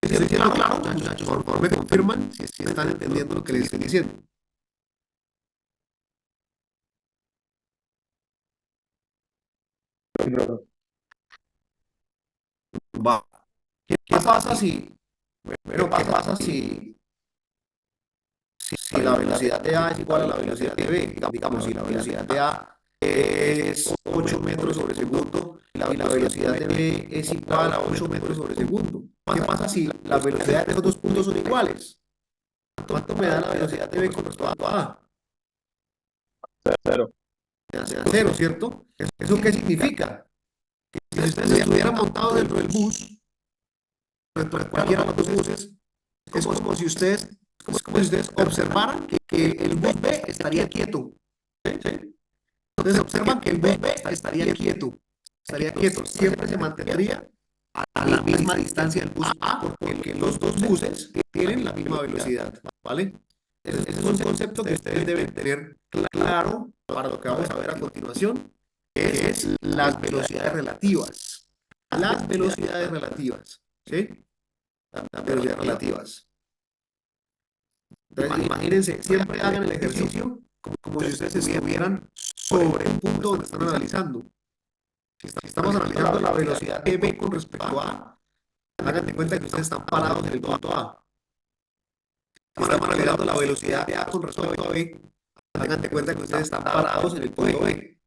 ¿Sí se queda claro, muchachos? Por favor, me confirman si están entendiendo lo que les estoy diciendo. Va. ¿Qué pasa si, bueno, qué pasa si la velocidad de A es igual a la velocidad de B? Digamos, si la velocidad de A es 8 metros sobre segundo y la velocidad de B es igual a 8 metros sobre segundo. ¿Qué pasa si las velocidades de esos dos puntos son iguales? ¿Cuánto me da la velocidad de B con respecto a A? Cero. Me da cero, ¿cierto? ¿Eso qué significa? Que si ustedes estuvieran montados dentro del bus, dentro de cualquiera de los dos buses, es como si ustedes observaran que el bus B estaría quieto. ¿Sí? Entonces observan que el bus B estaría quieto, siempre se mantendría a la misma distancia del bus A, porque los dos buses tienen la misma velocidad, ¿vale? Ese es un concepto que ustedes deben tener claro para lo que vamos a ver a continuación, que es las velocidades relativas. Las velocidades relativas, ¿sí? Las velocidades relativas. Entonces, imagínense, siempre hagan el ejercicio como si ustedes estuvieran sobre un punto donde están analizando. Si estamos analizando la velocidad de B con respecto a A, hagan de cuenta que ustedes están parados en el punto A. Si estamos analizando la velocidad de A con respecto a B, hagan de cuenta que ustedes están parados en el punto B.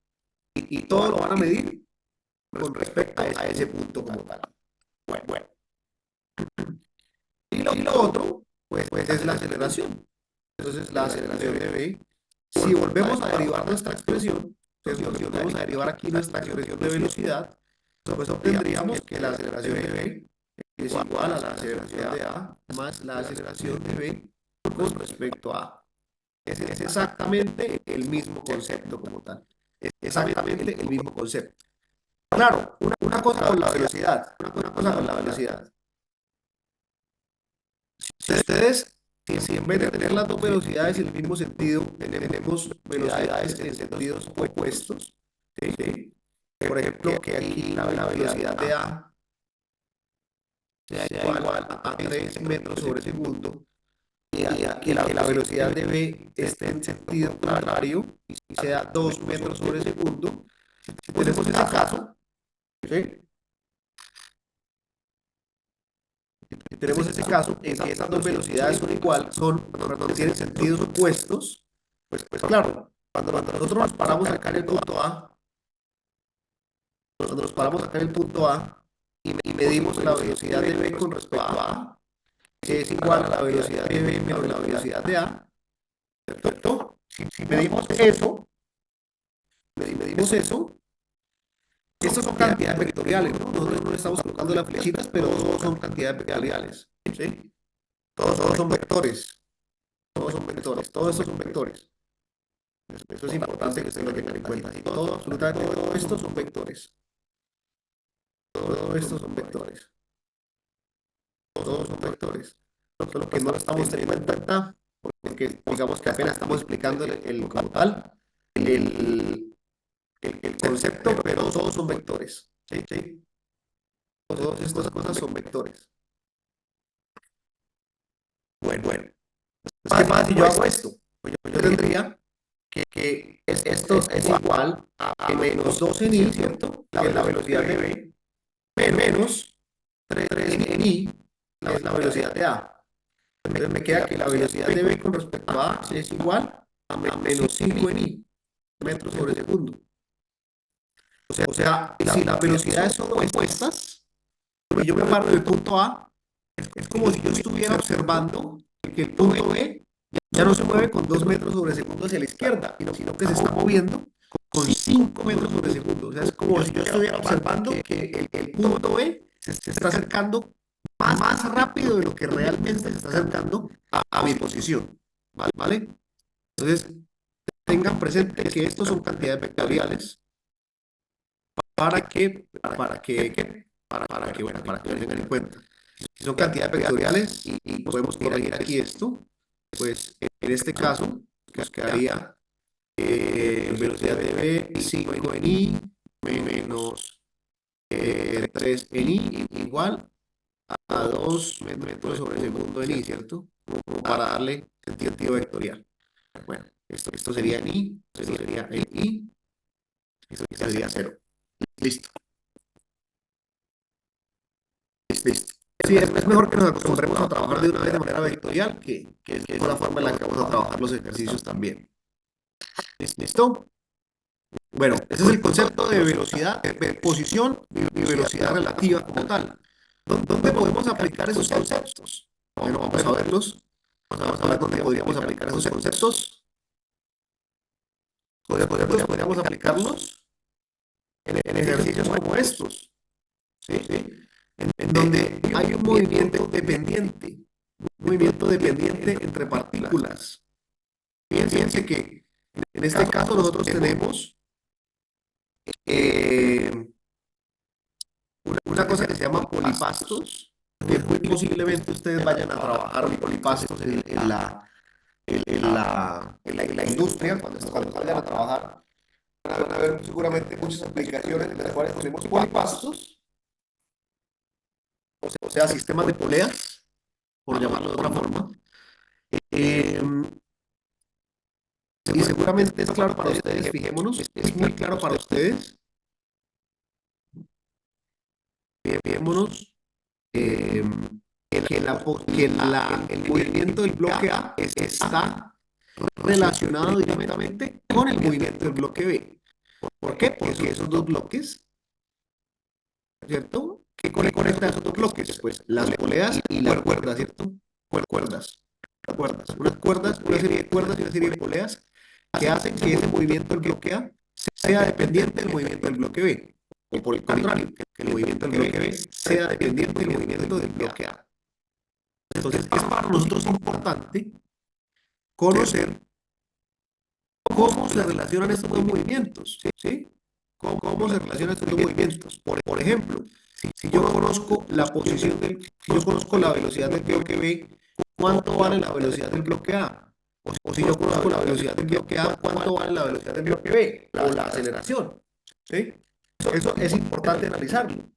Y todo lo van a medir con respecto a ese punto como tal. Bueno. Y lo otro, pues es la aceleración. Entonces, la aceleración de B, si volvemos a derivar nuestra expresión, entonces si volvemos a derivar aquí nuestra expresión de velocidad, pues obtendríamos que la aceleración de B es igual a la aceleración de A más la aceleración de B con respecto a A. Es exactamente el mismo concepto como tal. exactamente el mismo concepto. Claro, una cosa con la velocidad, una cosa con la velocidad. Si ustedes, si en vez de tener las dos velocidades en el mismo sentido, tenemos velocidades en sentidos opuestos, ¿sí? ¿Sí? Por ejemplo, que aquí la velocidad de A sea igual a 3 metros sobre segundo y que la velocidad de B esté en sentido contrario y sea 2 metros sobre segundo, si tenemos ese caso, ¿sí? Si tenemos ese caso en que esas dos velocidades son igual, perdón, tienen sentidos opuestos, pues claro, cuando nosotros nos paramos acá en el punto A, cuando nos paramos acá en el punto A y medimos la velocidad de B con respecto a A, que es igual a la velocidad de B menos la velocidad de A, ¿cierto? Si medimos eso, estas son cantidades vectoriales, ¿no? Nosotros no le estamos colocando las flechitas, pero todos son cantidades vectoriales, ¿sí? Todos son vectores, todos estos son vectores. Eso es importante que ustedes lo tengan en cuenta. Todo, absolutamente todo esto son vectores. Todo esto son vectores. Todos son vectores. Solo que no lo estamos teniendo en cuenta porque digamos que apenas estamos explicando como tal el, el concepto, pero todos son vectores. ¿Sí? ¿Sí? Todas estas cosas son vectores. Bueno. ¿Qué pasa si yo hago esto? Pues yo tendría que esto es igual a menos 2 en i, ¿cierto? Que es la velocidad de b, menos 3 en i, que es la velocidad de a. Entonces me queda que la velocidad de b con respecto a es igual a menos 5 en i, metros sobre segundo. O sea, si las velocidades son opuestas, y yo me paro del punto A, es como si yo estuviera observando que el punto B ya no se mueve con 2 metros sobre segundo hacia la izquierda, sino que se está moviendo con 5 metros sobre segundo. O sea, es como si yo estuviera observando que el punto B se está acercando más rápido de lo que realmente se está acercando a mi posición. ¿Vale? Entonces, tengan presente que estos son cantidades vectoriales para que lo tengan en cuenta. Si son cantidades vectoriales y podemos corregir aquí esto, pues en este caso nos quedaría velocidad de B 5 en I menos 3 en I igual a 2 metros sobre segundo en I, ¿cierto? Como para darle sentido vectorial. Bueno, esto sería en I, esto sería en I, esto sería 0. Listo. Listo. Sí, es mejor que nos acostumbremos a trabajar de una vez de manera vectorial, que es la forma en la que vamos a trabajar los ejercicios también. ¿Listo? Bueno, ese es el concepto de velocidad, de posición y velocidad relativa como tal. ¿Dónde podemos aplicar esos conceptos? Bueno, vamos a verlos. Vamos a ver dónde podríamos aplicar esos conceptos. Podríamos aplicarlos en ejercicios como estos. ¿Sí? En donde hay un movimiento dependiente entre partículas. Fíjense que en este caso nosotros tenemos una cosa que se llama polipastos, que muy posiblemente ustedes vayan a trabajar polipastos en la industria, cuando vayan a trabajar, van a ver seguramente muchas aplicaciones en las cuales tenemos polipastos, o sea, sistemas de poleas, por llamarlo de otra forma. Y seguramente es claro para ustedes, fijémonos, es muy claro para ustedes. Fijémonos el movimiento del bloque A está relacionado directamente con el movimiento del bloque B. ¿Por qué? Porque esos dos bloques, ¿cierto? ¿Qué conecta esos dos bloques? Pues las poleas y las cuerdas, ¿cierto? Cuerdas. Una serie de cuerdas y una serie de poleas que hacen que ese movimiento del bloque A sea dependiente del movimiento del bloque B. O por el contrario, que el movimiento del bloque B sea dependiente del movimiento del bloque A. Entonces, es para nosotros importante conocer ¿cómo se relacionan estos dos movimientos? ¿Sí? ¿Cómo se relacionan estos dos movimientos? Por ejemplo, si yo conozco la posición si yo conozco la velocidad del bloque B, ¿cuánto vale la velocidad del bloque A? O si yo conozco la velocidad del bloque A, ¿cuánto vale la velocidad del bloque B? O la aceleración. ¿Sí? Eso es importante analizarlo.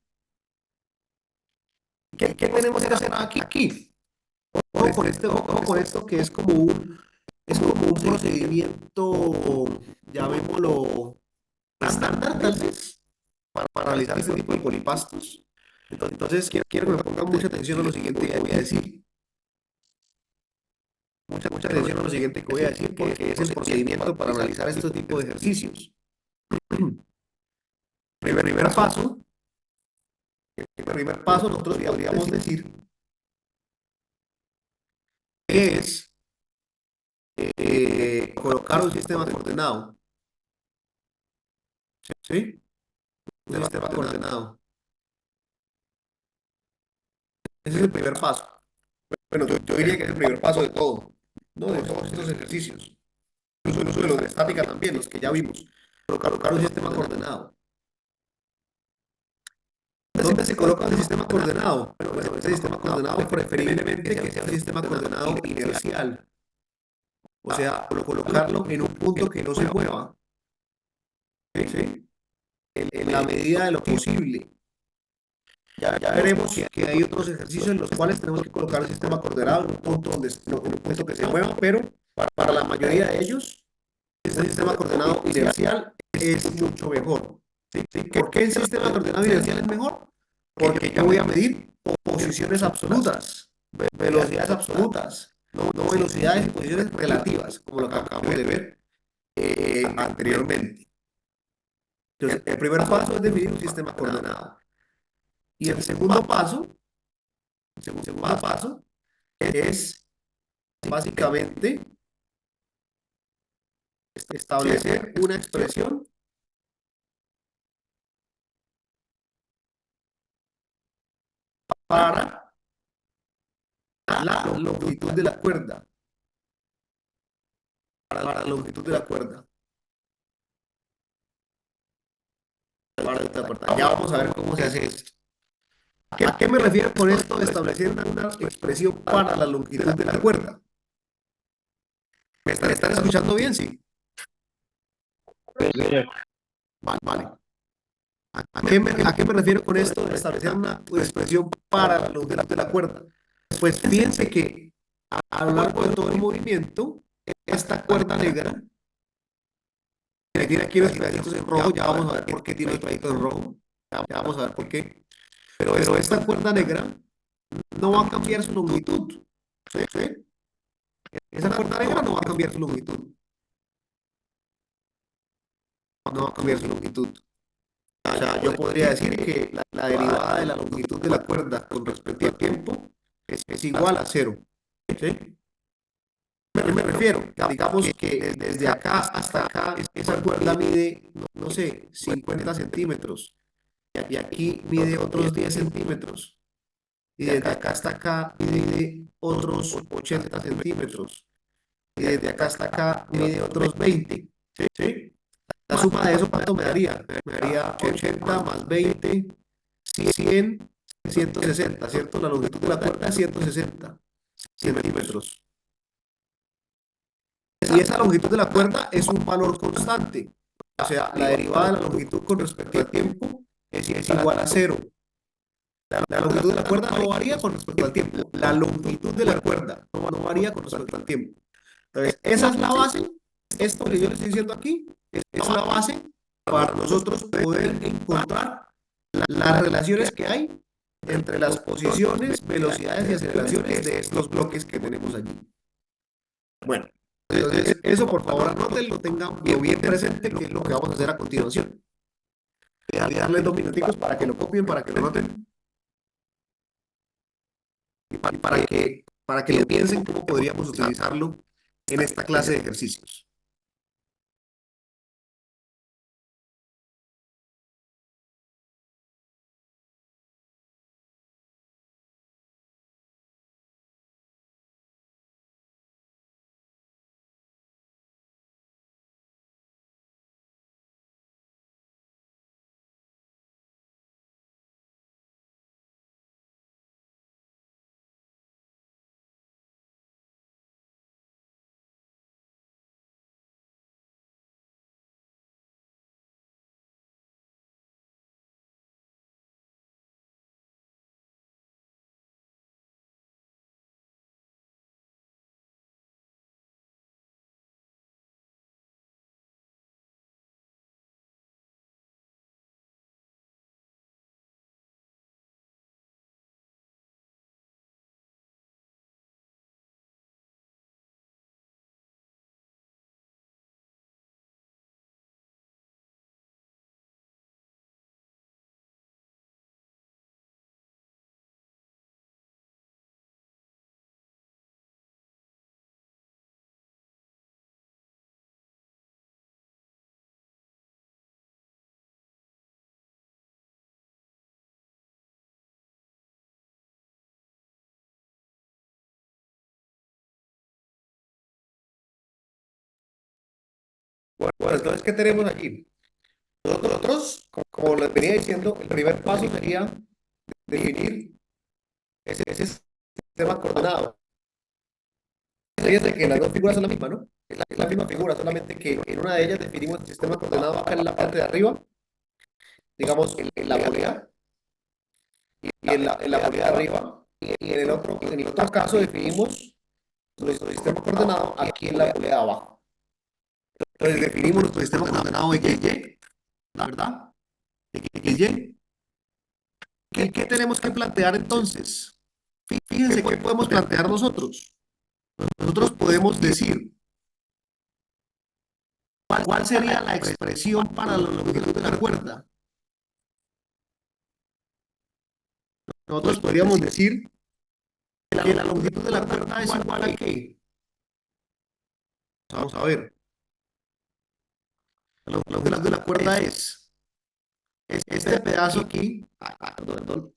¿Qué tenemos que hacer aquí? Ojo con esto que es como un procedimiento, llamémoslo estándar, tal vez, para realizar este tipo de colipastos. Entonces, quiero que me pongan mucha atención a lo siguiente que voy a decir. Mucha atención a lo siguiente que voy a decir porque es el procedimiento para analizar este tipo de ejercicios. Primer paso, nosotros podríamos decir que es colocar un sistema coordenado. ¿Sí? Un sistema coordenado. Ese es el primer paso. Bueno, yo diría que es el primer paso de todo, ¿no? De todos estos ejercicios. Incluso de los de estática también, los que ya vimos. Colocar un sistema coordenado. ¿Dónde se coloca un sistema coordenado? Bueno, ese sistema coordenado preferiblemente que sea un sistema coordenado inercial. O sea, colocarlo en un punto que no se mueva, ¿sí? En la medida de lo posible. Ya veremos que hay otros ejercicios en los cuales tenemos que colocar el sistema coordenado en un punto, en un punto que se mueva, pero para la mayoría de ellos, este sistema coordenado inercial es mucho mejor. ¿Sí? ¿Por qué el sistema coordenado inercial es mejor? Porque yo voy a medir posiciones absolutas, velocidades absolutas, no velocidades y posiciones relativas, como lo que acabamos de ver anteriormente. Entonces, el primer paso es definir un sistema coordenado. Y el segundo paso es básicamente establecer una expresión para la longitud de la cuerda. Para la longitud de la cuerda. Ya vamos a ver cómo se hace esto. ¿A qué me refiero con esto de establecer una expresión para la longitud de la cuerda? ¿Me están escuchando bien? Sí. Vale, vale. ¿A qué me refiero con esto de establecer una expresión para la longitud de la cuerda? Pues fíjense que a lo largo de todo el movimiento, esta cuerda negra, que tiene aquí los pedacitos en rojo, ya vamos a ver por qué tiene los pedacitos en rojo, ya vamos a ver por qué, pero esta cuerda negra no va a cambiar su longitud, ¿sí? ¿Sí? Esa cuerda negra no va a cambiar su longitud, no va a cambiar su longitud. O sea, yo podría decir que la derivada de la longitud de la cuerda con respecto al tiempo es igual a cero, ¿sí? ¿A qué me refiero? Digamos que desde acá hasta acá esa cuerda mide, no sé, 50 centímetros y aquí mide otros 10 centímetros y desde acá hasta acá mide otros 80 centímetros y desde acá hasta acá mide otros 20, ¿sí? La suma de eso, ¿cuánto me daría? Me daría 80 más 20, 100, 160, ¿cierto? La longitud de la cuerda es 160 centímetros. Y esa longitud de la cuerda es un valor constante. O sea, la derivada de la longitud con respecto al tiempo es igual a cero. La longitud de la cuerda no varía con respecto al tiempo. La longitud de la cuerda no varía con respecto al tiempo. Entonces, esa es la base. Esto que yo les estoy diciendo aquí es la base para nosotros poder encontrar las relaciones que hay entre las posiciones, velocidades y aceleraciones de estos bloques que tenemos allí. Bueno, entonces eso por favor anótenlo, tengan bien presente que es lo que vamos a hacer a continuación. Voy a darles 2 minuticos para que lo copien, para que lo noten y para que lo piensen cómo podríamos utilizarlo en esta clase de ejercicios. Bueno, entonces, ¿qué tenemos aquí? Nosotros, como les venía diciendo, el primer paso sería definir ese sistema coordenado. Fíjense que las dos figuras son la misma, ¿no? Es la misma figura, solamente que en una de ellas definimos el sistema coordenado acá en la parte de arriba, digamos, en la polea, y en la polea de arriba, y en el otro caso definimos nuestro sistema coordenado aquí en la polea de abajo. Entonces definimos nuestro sistema coordenado XY, la verdad, XY. ¿Qué tenemos que plantear entonces? Fíjense qué podemos plantear nosotros. Nosotros podemos decir cuál sería la expresión para la longitud de la cuerda. Nosotros podríamos decir que la longitud de la cuerda es igual a qué. Vamos a ver. La longitud de la cuerda es este pedazo aquí. Perdón.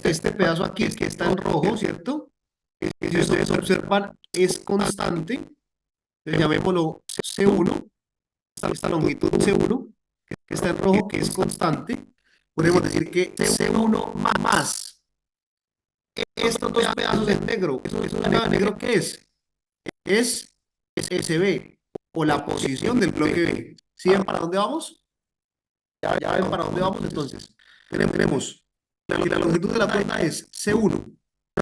Este pedazo aquí es que está en rojo, ¿cierto? Que si ustedes observan es constante. Entonces llamémoslo C1. Esta longitud C1, que está en rojo, que es constante. Podemos decir que C1 más estos dos pedazos en negro. ¿Eso de negro qué es? Es SB, o la posición del bloque B. ¿Sí ven para dónde vamos? Ya ven para dónde vamos entonces. Tenemos que la longitud de la cuerda es C1,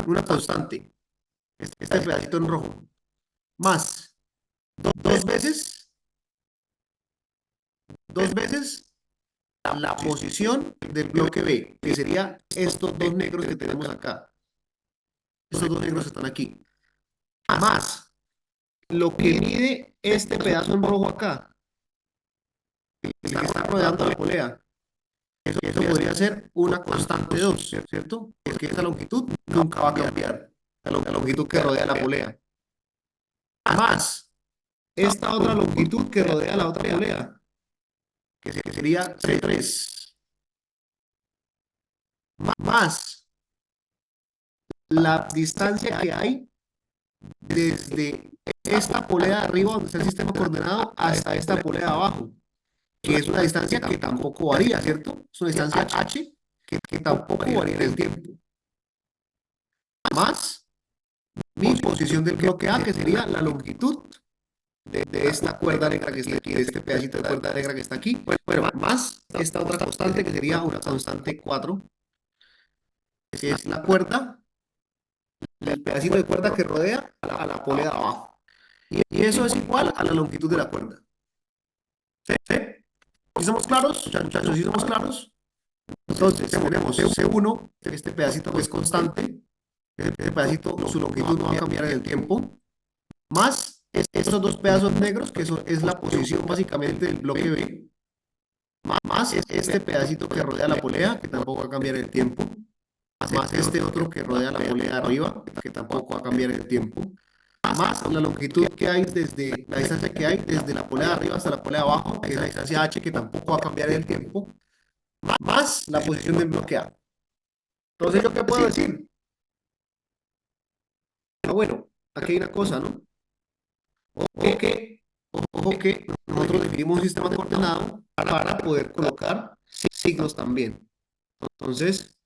una constante, este pedacito en rojo, más dos veces la posición del bloque B, que sería estos dos negros que tenemos acá. Estos dos negros están aquí. Más lo que mide este pedazo en rojo acá, el que está rodeando la polea. Eso podría ser una constante 2, ¿cierto? Porque esa longitud nunca va a cambiar. La longitud que rodea la polea. Más esta otra longitud que rodea la otra polea, que sería C3. Más la distancia que hay desde esta polea de arriba, donde está el sistema coordenado, hasta esta polea de abajo, que es una distancia que tampoco varía, ¿cierto? Es una distancia h que tampoco varía en el tiempo. Más mi posición del bloque A, que sería la longitud de esta cuerda negra que está aquí, de este pedacito de cuerda negra que está aquí. Bueno, más esta otra constante que sería una constante 4, que es la cuerda, el pedacito de cuerda que rodea a la polea de abajo. Y eso es igual a la longitud de la cuerda. ¿Sí? ¿Sí? ¿Sí somos claros? Muchachos, ¿sí somos claros? Entonces, tenemos C1, este pedacito que es constante, este pedacito, su longitud no va a cambiar en el tiempo, más estos dos pedazos negros, que es la posición básicamente del bloque B, más este pedacito que rodea la polea, que tampoco va a cambiar en el tiempo, más este otro que rodea la polea de arriba, que tampoco va a cambiar en el tiempo, más la longitud que hay desde la distancia que hay desde la polea de arriba hasta la polea de abajo, que es la distancia h, que tampoco va a cambiar en el tiempo, más la posición del bloque A. Entonces, ¿yo qué puedo decir? Bueno, aquí hay una cosa, ¿no? Ojo que nosotros definimos un sistema coordenado para poder colocar signos también. Entonces,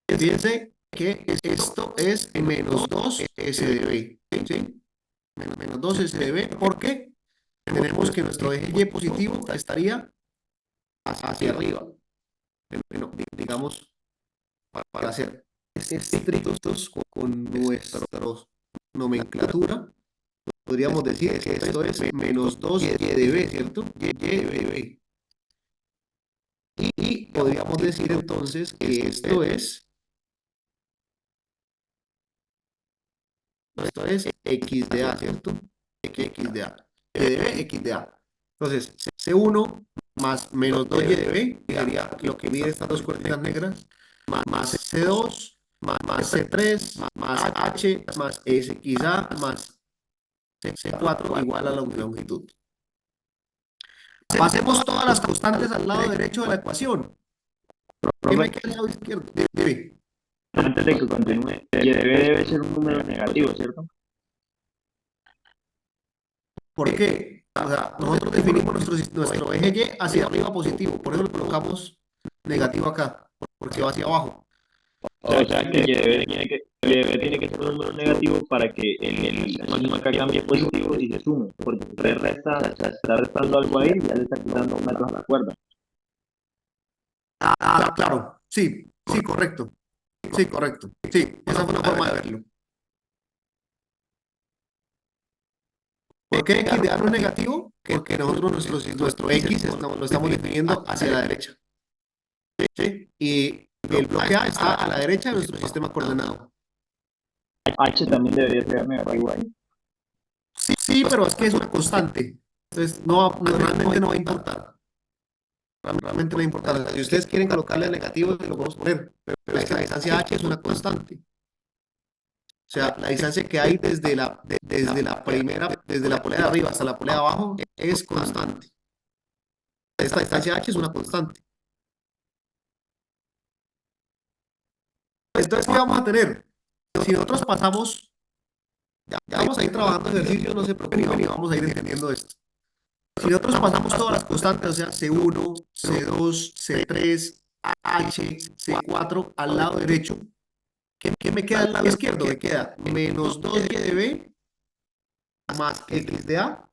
fíjense que esto es menos 2 SDB, ¿sí? Menos 2 SDB, porque tenemos que nuestro eje Y positivo estaría hacia arriba. Bueno, digamos, para hacer estrictos con nuestra nomenclatura, podríamos decir que esto es menos 2 YDB, ¿cierto? YDB. Y podríamos decir entonces que esto es X de A, ¿cierto? X de A. YDB, X de A. Entonces, C1 más menos 2 YDB, que sería lo que mide estas dos cuerditas negras, más C2, más C3, más H, más SXA, más C4 igual a la longitud. Pasemos todas las constantes al lado derecho de la ecuación. ¿Qué me queda al lado izquierdo? Dime. Antes de que continúe, y debe ser un número negativo, ¿cierto? ¿Por qué? O sea, nosotros definimos nuestro eje Y hacia arriba positivo, por eso le colocamos negativo acá, porque va hacia abajo. O sea que Y tiene que ser un número negativo para que el máximo acá cambie positivo y se sume, porque 3 resta, o sea, está restando algo ahí y ya le está quitando metros a la cuerda. Claro, sí, sí, correcto, sí, correcto, sí, esa fue una forma de verlo. ¿Por qué X de A no es negativo? Porque nosotros nuestro X lo estamos definiendo hacia la derecha, ¿sí? Y el bloque A está a la derecha de nuestro sistema coordenado. H también debería ser negativo ahí. Sí, sí, pero es que es una constante. Entonces, realmente no va a importar. Realmente no va a importar. Si ustedes quieren colocarle negativo, lo podemos poner. Pero es que la distancia H es una constante. O sea, la distancia que hay desde la polea de arriba hasta la polea de abajo es constante. Esta distancia H es una constante. Entonces, ¿qué vamos a tener? Si nosotros pasamos, ya vamos a ir trabajando ejercicios, no se preocupen y vamos a ir entendiendo esto. Si nosotros pasamos todas las constantes, o sea, C1, C2, C3, H, C4 al lado derecho, ¿qué me queda al lado izquierdo? Me queda menos 2y de B más X de A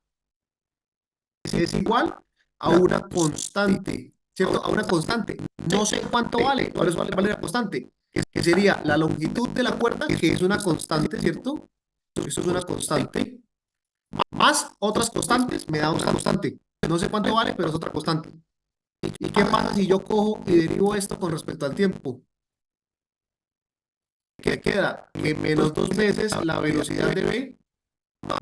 es igual a una constante, ¿cierto? A una constante. No sé cuánto vale, vale la constante, que sería la longitud de la cuerda, que es una constante, ¿cierto? Eso es una constante, más otras constantes, me da otra constante. No sé cuánto vale, pero es otra constante. ¿Y qué pasa si yo cojo y derivo esto con respecto al tiempo? ¿Qué queda? Que menos dos veces la velocidad de B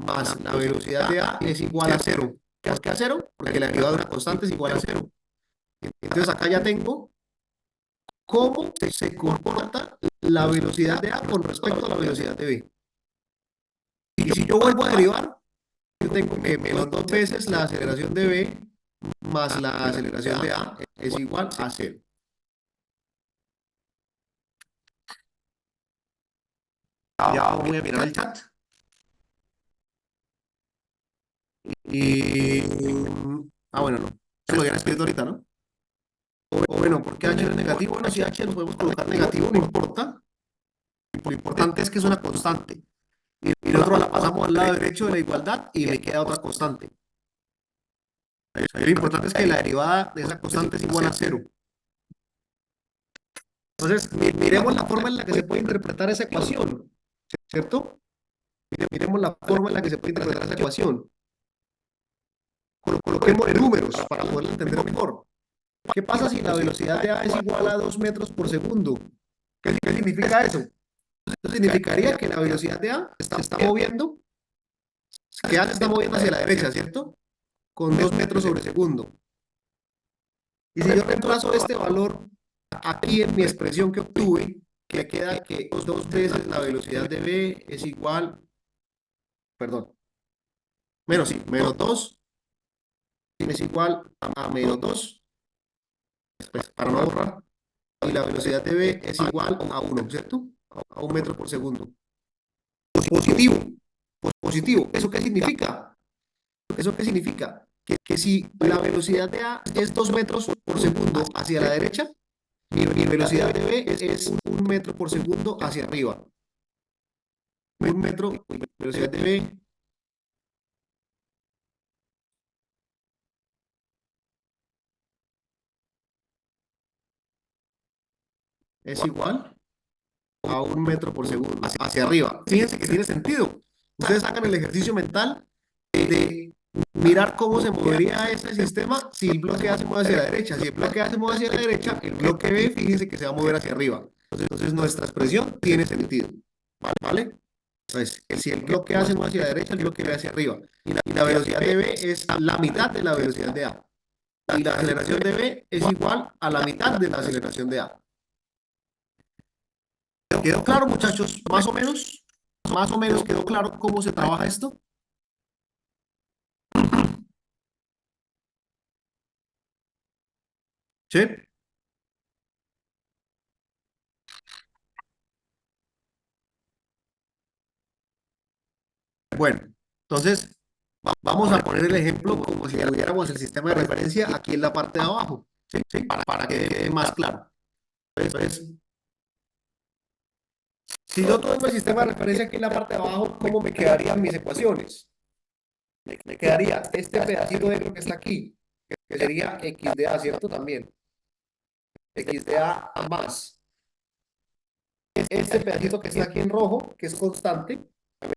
más la velocidad de A es igual a cero. ¿Por qué a cero? Porque la derivada de una constante es igual a cero. Entonces acá ya tengo cómo se comporta la velocidad de A con respecto a la velocidad de B. Y si yo vuelvo a derivar, yo tengo que menos dos veces la aceleración de B más la aceleración de A es igual a cero. Ya voy a mirar el chat. Y... bueno, no. Se lo habían escrito ahorita, ¿no? O bueno, ¿por qué H no es negativo? Bueno, si H lo podemos colocar negativo, no importa. Lo importante es que es una constante. Y nosotros la pasamos al lado derecho de la igualdad y le queda otra constante. Lo importante es que la derivada de esa constante es igual a cero. Entonces, miremos la forma en la que se puede interpretar esa ecuación, ¿cierto? Miremos la forma en la que se puede interpretar esa ecuación. Coloquemos números para poderla entender mejor. ¿Qué pasa si la velocidad de A es igual a 2 metros por segundo? ¿Qué significa eso? Eso significaría que la velocidad de A se está moviendo, que A se está moviendo hacia la derecha, ¿cierto? Con 2 metros sobre segundo. Y si yo reemplazo este valor aquí en mi expresión que obtuve, que queda que dos veces la velocidad de B es igual, perdón, menos sí, menos 2 es igual a menos 2, pues, para no borrar, y la velocidad de B es igual a 1, ¿cierto? A 1 metro por segundo. Positivo, positivo. ¿Eso qué significa? ¿Eso qué significa? Que si la velocidad de A es 2 metros por segundo hacia la derecha, mi velocidad de B es 1 metro por segundo hacia arriba. 1 metro, velocidad de B es igual a 1 metro por segundo hacia arriba. Fíjense que tiene sentido. Ustedes hagan el ejercicio mental de mirar cómo se movería ese sistema si el bloque A se mueve hacia la derecha. Si el bloque A se mueve hacia la derecha, el bloque B, fíjense que se va a mover hacia arriba. Entonces nuestra expresión tiene sentido. ¿Vale? Entonces, si el bloque A se mueve hacia la derecha, el bloque B hacia arriba. Y la velocidad de B es la mitad de la velocidad de A. Y la aceleración de B es igual a la mitad de la aceleración de A. ¿Quedó claro, muchachos? Más o menos quedó claro cómo se trabaja esto. ¿Sí? Bueno, entonces Vamos a poner el ejemplo como si tuviéramos el sistema de referencia aquí en la parte de abajo, ¿sí? ¿Sí? Para que quede más claro. Entonces, si yo tengo el sistema de referencia aquí en la parte de abajo, ¿cómo me quedarían mis ecuaciones? Me quedaría este pedacito negro que está aquí, que sería x de a, ¿cierto? También. X de a más este pedacito que está aquí en rojo, que es constante,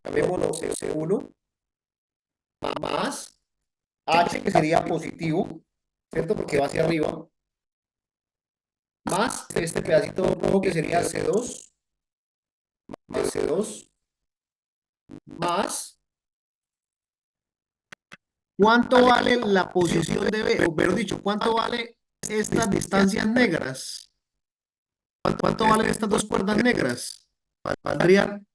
llamémoslo C1, más H, que sería positivo, ¿cierto? Porque va hacia arriba, más este pedacito rojo que sería C2, más C2, más ¿cuánto vale la posición de B? O mejor dicho, ¿cuánto vale estas distancias negras? ¿Cuánto valen estas dos cuerdas negras? Valdrían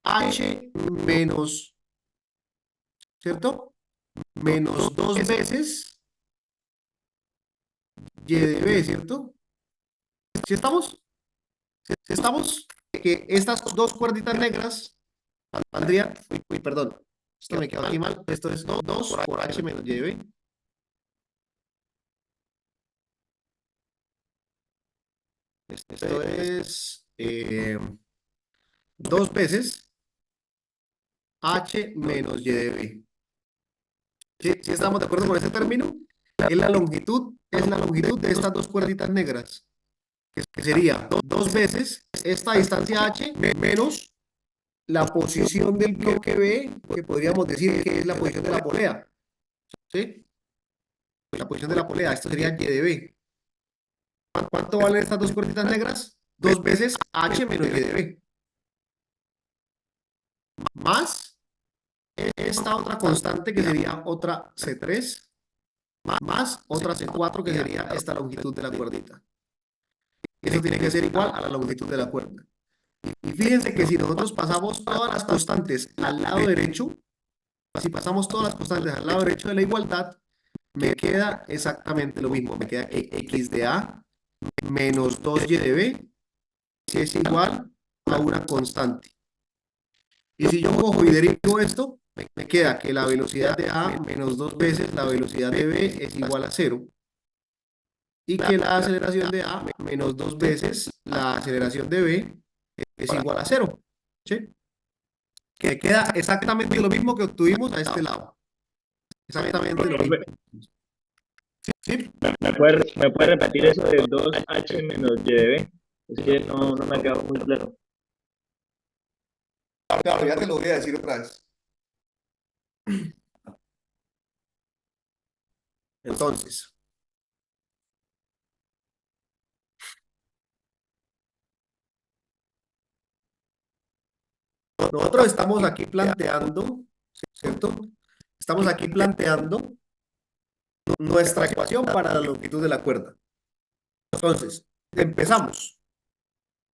H menos, ¿cierto? Menos dos veces Y de B, ¿cierto? ¿Sí estamos? ¿Sí estamos? Que estas dos cuerditas negras valdrían, uy, perdón, esto me quedó aquí mal, esto es 2 por H menos Y de B. Esto es dos veces H menos Y de B. ¿Sí estamos de acuerdo con ese término? Es la longitud de estas dos cuerditas negras, que sería dos veces esta distancia H menos la posición del bloque B, que podríamos decir que es la posición de la polea, ¿sí? La posición de la polea, esto sería Y de B. ¿Cuánto valen estas dos cuerditas negras? Dos veces H menos Y de B. Más esta otra constante que sería otra C3, más otra C4 que sería esta longitud de la cuerdita. Eso tiene que ser igual a la longitud de la cuerda. Y fíjense que si nosotros pasamos todas las constantes al lado derecho, si pasamos todas las constantes al lado derecho de la igualdad, me queda exactamente lo mismo. Me queda que x de a menos 2y de b es igual a una constante. Y si yo cojo y derivo esto, me queda que la velocidad de a menos dos veces la velocidad de b es igual a cero. Y que la aceleración de a menos dos veces la aceleración de b es igual a cero. ¿Sí? Que queda exactamente lo mismo que obtuvimos a este lado. Exactamente lo mismo. ¿Sí? ¿Me puede repetir eso de 2H menos Y de B? Es que no me ha quedado muy claro. Claro, ya te lo voy a decir otra vez. Entonces, nosotros estamos aquí planteando, ¿cierto? Estamos aquí planteando nuestra ecuación para la longitud de la cuerda. Entonces, empezamos.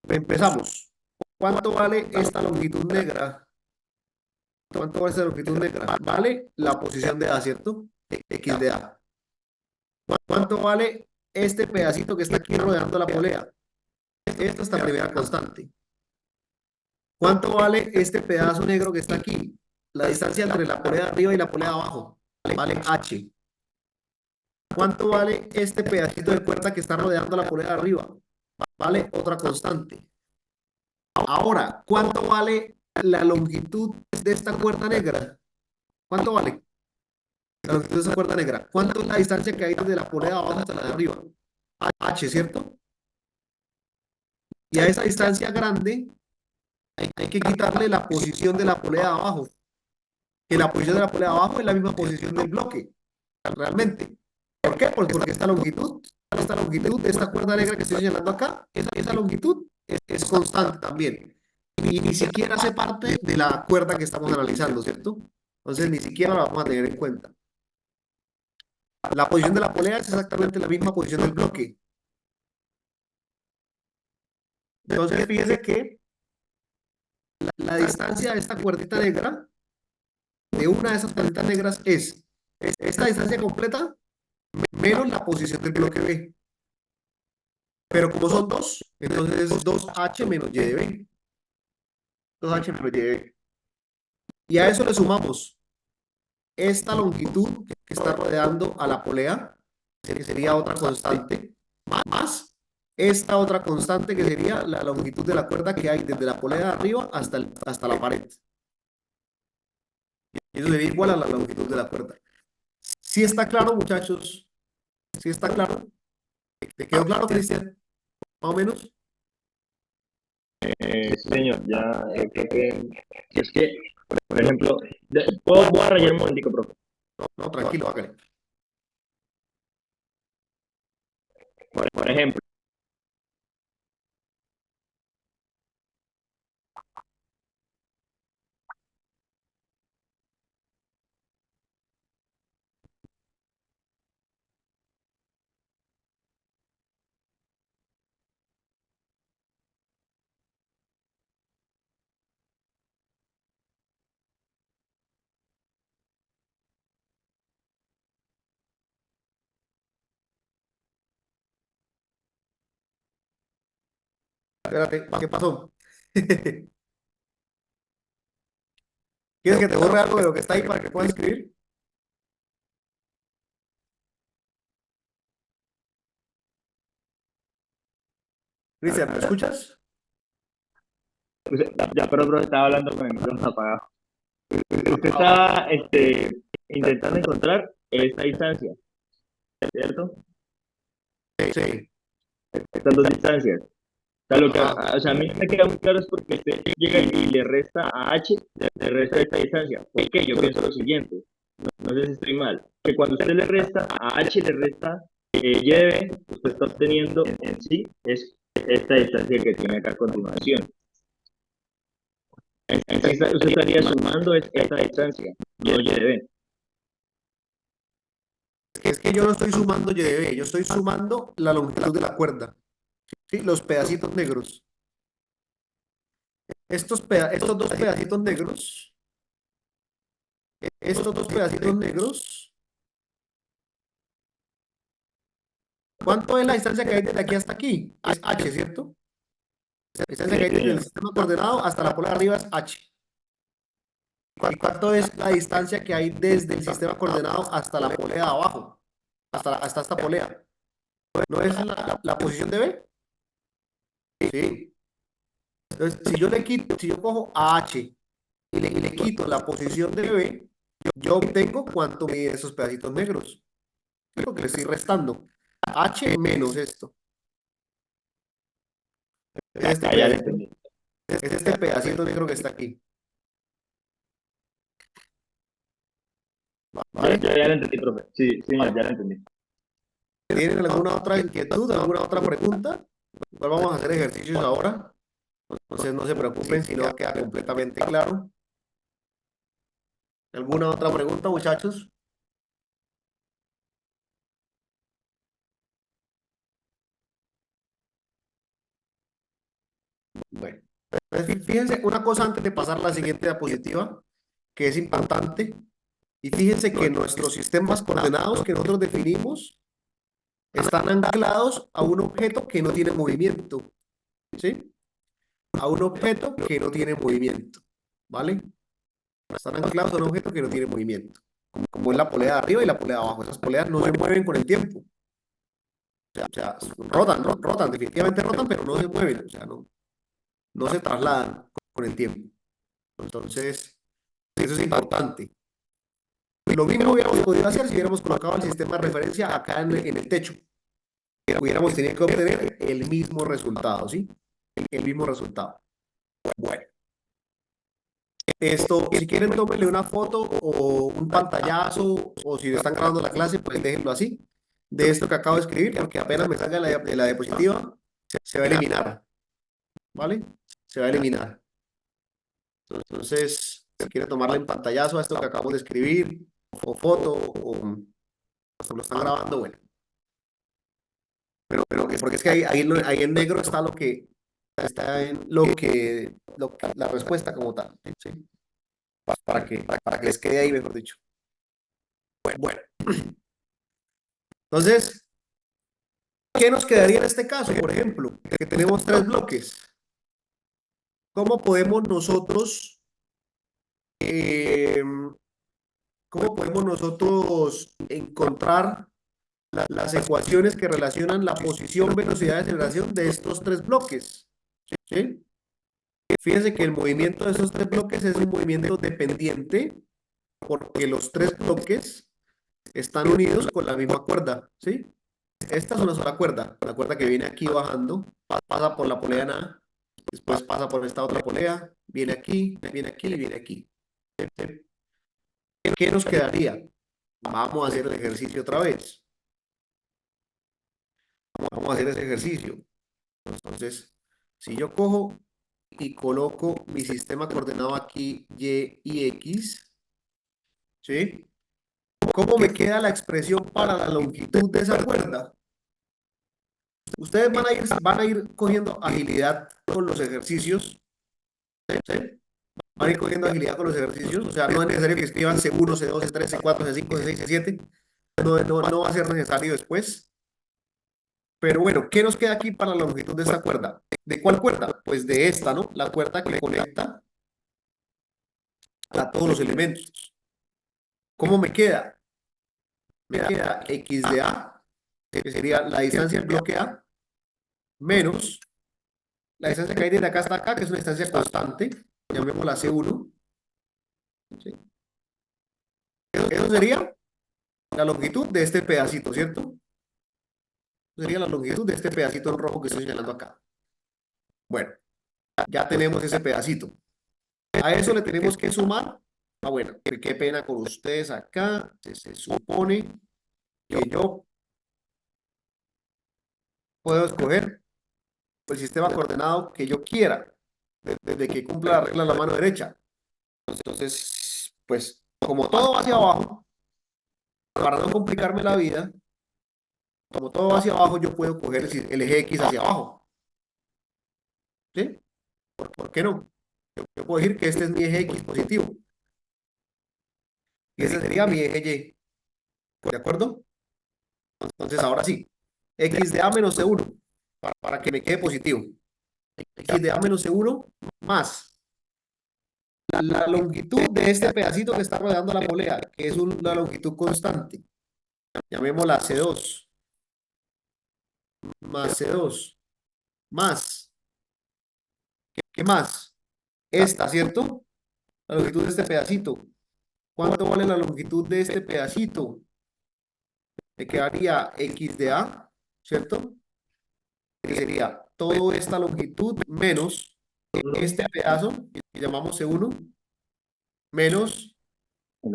Empezamos. ¿Cuánto vale esta longitud negra? ¿Cuánto vale esta longitud negra? Vale la posición de A, ¿cierto? X de A. ¿Cuánto vale este pedacito que está aquí rodeando la polea? Esta es la primera constante. ¿Cuánto vale este pedazo negro que está aquí? La distancia entre la polea de arriba y la polea de abajo. Vale H. ¿Cuánto vale este pedacito de cuerda que está rodeando la polea de arriba? Vale otra constante. Ahora, ¿cuánto vale la longitud de esta cuerda negra? ¿Cuánto vale la longitud de esa cuerda negra? ¿Cuánto es la distancia que hay desde la polea de abajo hasta la de arriba? H, ¿cierto? Y a esa distancia grande hay que quitarle la posición de la polea de abajo. Que la posición de la polea de abajo es la misma posición del bloque, realmente. ¿Por qué? Pues porque esta longitud de esta cuerda negra que estoy señalando acá, esa longitud es constante también. Y ni siquiera hace parte de la cuerda que estamos analizando, ¿cierto? Entonces ni siquiera la vamos a tener en cuenta. La posición de la polea es exactamente la misma posición del bloque. Entonces fíjense que la distancia de esta cuerdita negra, de una de esas cuerditas negras, es esta distancia completa menos la posición del bloque B. Pero como son dos, entonces es 2H menos Y de B. 2H menos Y de B. Y a eso le sumamos esta longitud que está rodeando a la polea, que sería otra constante, más esta otra constante que sería la longitud de la cuerda que hay desde la polea de arriba hasta la pared. Y eso sería igual a la longitud de la cuerda. ¿Sí está claro, muchachos? ¿Sí está claro? ¿Te quedó claro, Cristian? Más o menos. Sí, señor, ya creo que es que, por ejemplo, voy a rayar un momentico, profe. No, tranquilo, hágale. Por ejemplo, Espérate, ¿qué pasó? ¿Quieres que te borre algo de lo que está ahí para que puedas escribir? Cristian, ¿me escuchas? ya, pero profe, estaba hablando con el micrófono apagado. Usted estaba intentando encontrar esta distancia, ¿cierto? Sí. Estas dos distancias. O sea, Ajá. o sea, a mí me queda muy claro es porque usted llega y le resta a h, le resta esta distancia. ¿Por qué? Yo pienso lo siguiente, no sé si estoy mal, que cuando usted le resta a h, le resta y de b, usted está obteniendo en sí es esta distancia que tiene acá a continuación. En sí, usted estaría sumando esta distancia, no y de b. Es que yo no estoy sumando Y de B, yo estoy sumando la longitud de la cuerda, ¿sí? Los pedacitos negros. Estos dos pedacitos negros, estos dos pedacitos negros, ¿cuánto es la distancia que hay desde aquí hasta aquí? Es h, ¿cierto? La distancia que hay desde el sistema coordenado hasta la polea de arriba es h. ¿Y cuánto es la distancia que hay desde el sistema coordenado hasta la polea de abajo? Hasta esta polea. ¿No es la posición de B? Sí. Entonces, si yo cojo a H y le quito la posición de B, yo obtengo cuánto mide esos pedacitos negros. Es lo que le estoy restando. H menos esto. Es este Ya lo pedacito, entendí. es este pedacito negro que está aquí. ¿Vale? Ya lo entendí, profe. Sí, sí, señor, ya lo entendí. ¿Tienen alguna otra inquietud, alguna otra pregunta? Igual vamos a hacer ejercicios ahora. Entonces no se preocupen si no queda completamente claro. ¿Alguna otra pregunta, muchachos? Bueno, fíjense una cosa antes de pasar a la siguiente diapositiva, que es importante. Y fíjense que nuestros sistemas coordenados que nosotros definimos están anclados a un objeto que no tiene movimiento, ¿sí? A un objeto que no tiene movimiento, ¿vale? Están anclados a un objeto que no tiene movimiento, como es la polea de arriba y la polea de abajo. Esas poleas no se mueven con el tiempo. O sea, rotan, definitivamente rotan, pero no se mueven, o sea, no se trasladan con el tiempo. Entonces, eso es importante. Lo mismo hubiéramos podido hacer si hubiéramos colocado el sistema de referencia acá en el techo. Hubiéramos tenido que obtener el mismo resultado, ¿sí? El mismo resultado. Bueno, esto, si quieren, tómenle una foto o un pantallazo, o si están grabando la clase, pues déjenlo así, de esto que acabo de escribir, porque apenas me salga la diapositiva, se va a eliminar, ¿vale? Se va a eliminar. Entonces, si quieren tomarle en pantallazo a esto que acabamos de escribir, o foto, o lo están grabando, bueno. Pero porque es que ahí en negro está lo que está en la respuesta como tal, ¿sí? Para que les quede ahí, mejor dicho. Bueno, entonces, ¿qué nos quedaría en este caso? Por ejemplo, que tenemos tres bloques. ¿Cómo podemos nosotros ¿Cómo podemos nosotros encontrar las ecuaciones que relacionan la posición, velocidad de aceleración de estos tres bloques? ¿Sí? Fíjense que el movimiento de esos tres bloques es un movimiento dependiente porque los tres bloques están unidos con la misma cuerda, ¿sí? Esta es una sola cuerda, la cuerda que viene aquí bajando, pasa por la polea en A, después pasa por esta otra polea, viene aquí, viene aquí y viene aquí. ¿Sí? ¿Qué nos quedaría? Vamos a hacer el ejercicio otra vez. Vamos a hacer ese ejercicio. Entonces, si yo cojo y coloco mi sistema coordenado aquí, Y y X, ¿sí? ¿Cómo me queda la expresión para la longitud de esa cuerda? Ustedes van a ir cogiendo agilidad con los ejercicios, ¿sí? Van a ir cogiendo agilidad con los ejercicios, o sea, no es necesario que escriban C1, C2, C3, C4, C5, C6, C7, no va a ser necesario después. Pero bueno, ¿qué nos queda aquí para la longitud de esta cuerda? ¿De cuál cuerda? Pues de esta, ¿no? La cuerda que conecta a todos los elementos. ¿Cómo me queda? Me queda X de A, que sería la distancia del bloque A, menos la distancia que hay desde acá hasta acá, que es una distancia constante, llamémosla C1. ¿Sí? Eso sería la longitud de este pedacito, ¿cierto? Sería la longitud de este pedacito en rojo que estoy señalando acá. Bueno, ya tenemos ese pedacito. A eso le tenemos que sumar. Ah, bueno, qué pena con ustedes acá. Se supone que yo puedo escoger el sistema coordenado que yo quiera, desde que cumpla la regla de la mano derecha. Entonces, pues, como todo va hacia abajo, para no complicarme la vida, como todo va hacia abajo, yo puedo coger el eje X hacia abajo. ¿Sí? ¿Por qué no? Yo puedo decir que este es mi eje X positivo y este sería mi eje Y. ¿De acuerdo? Entonces, ahora sí, X de A menos C1, para que me quede positivo. X de A menos C1 más la longitud de este pedacito que está rodeando la polea, que es una longitud constante. Llamémosla C2, más C2, más. ¿Qué más? Esta, ¿cierto? La longitud de este pedacito. ¿Cuánto vale la longitud de este pedacito? Me quedaría X de A, ¿cierto? Que sería toda esta longitud menos este pedazo que llamamos C1, menos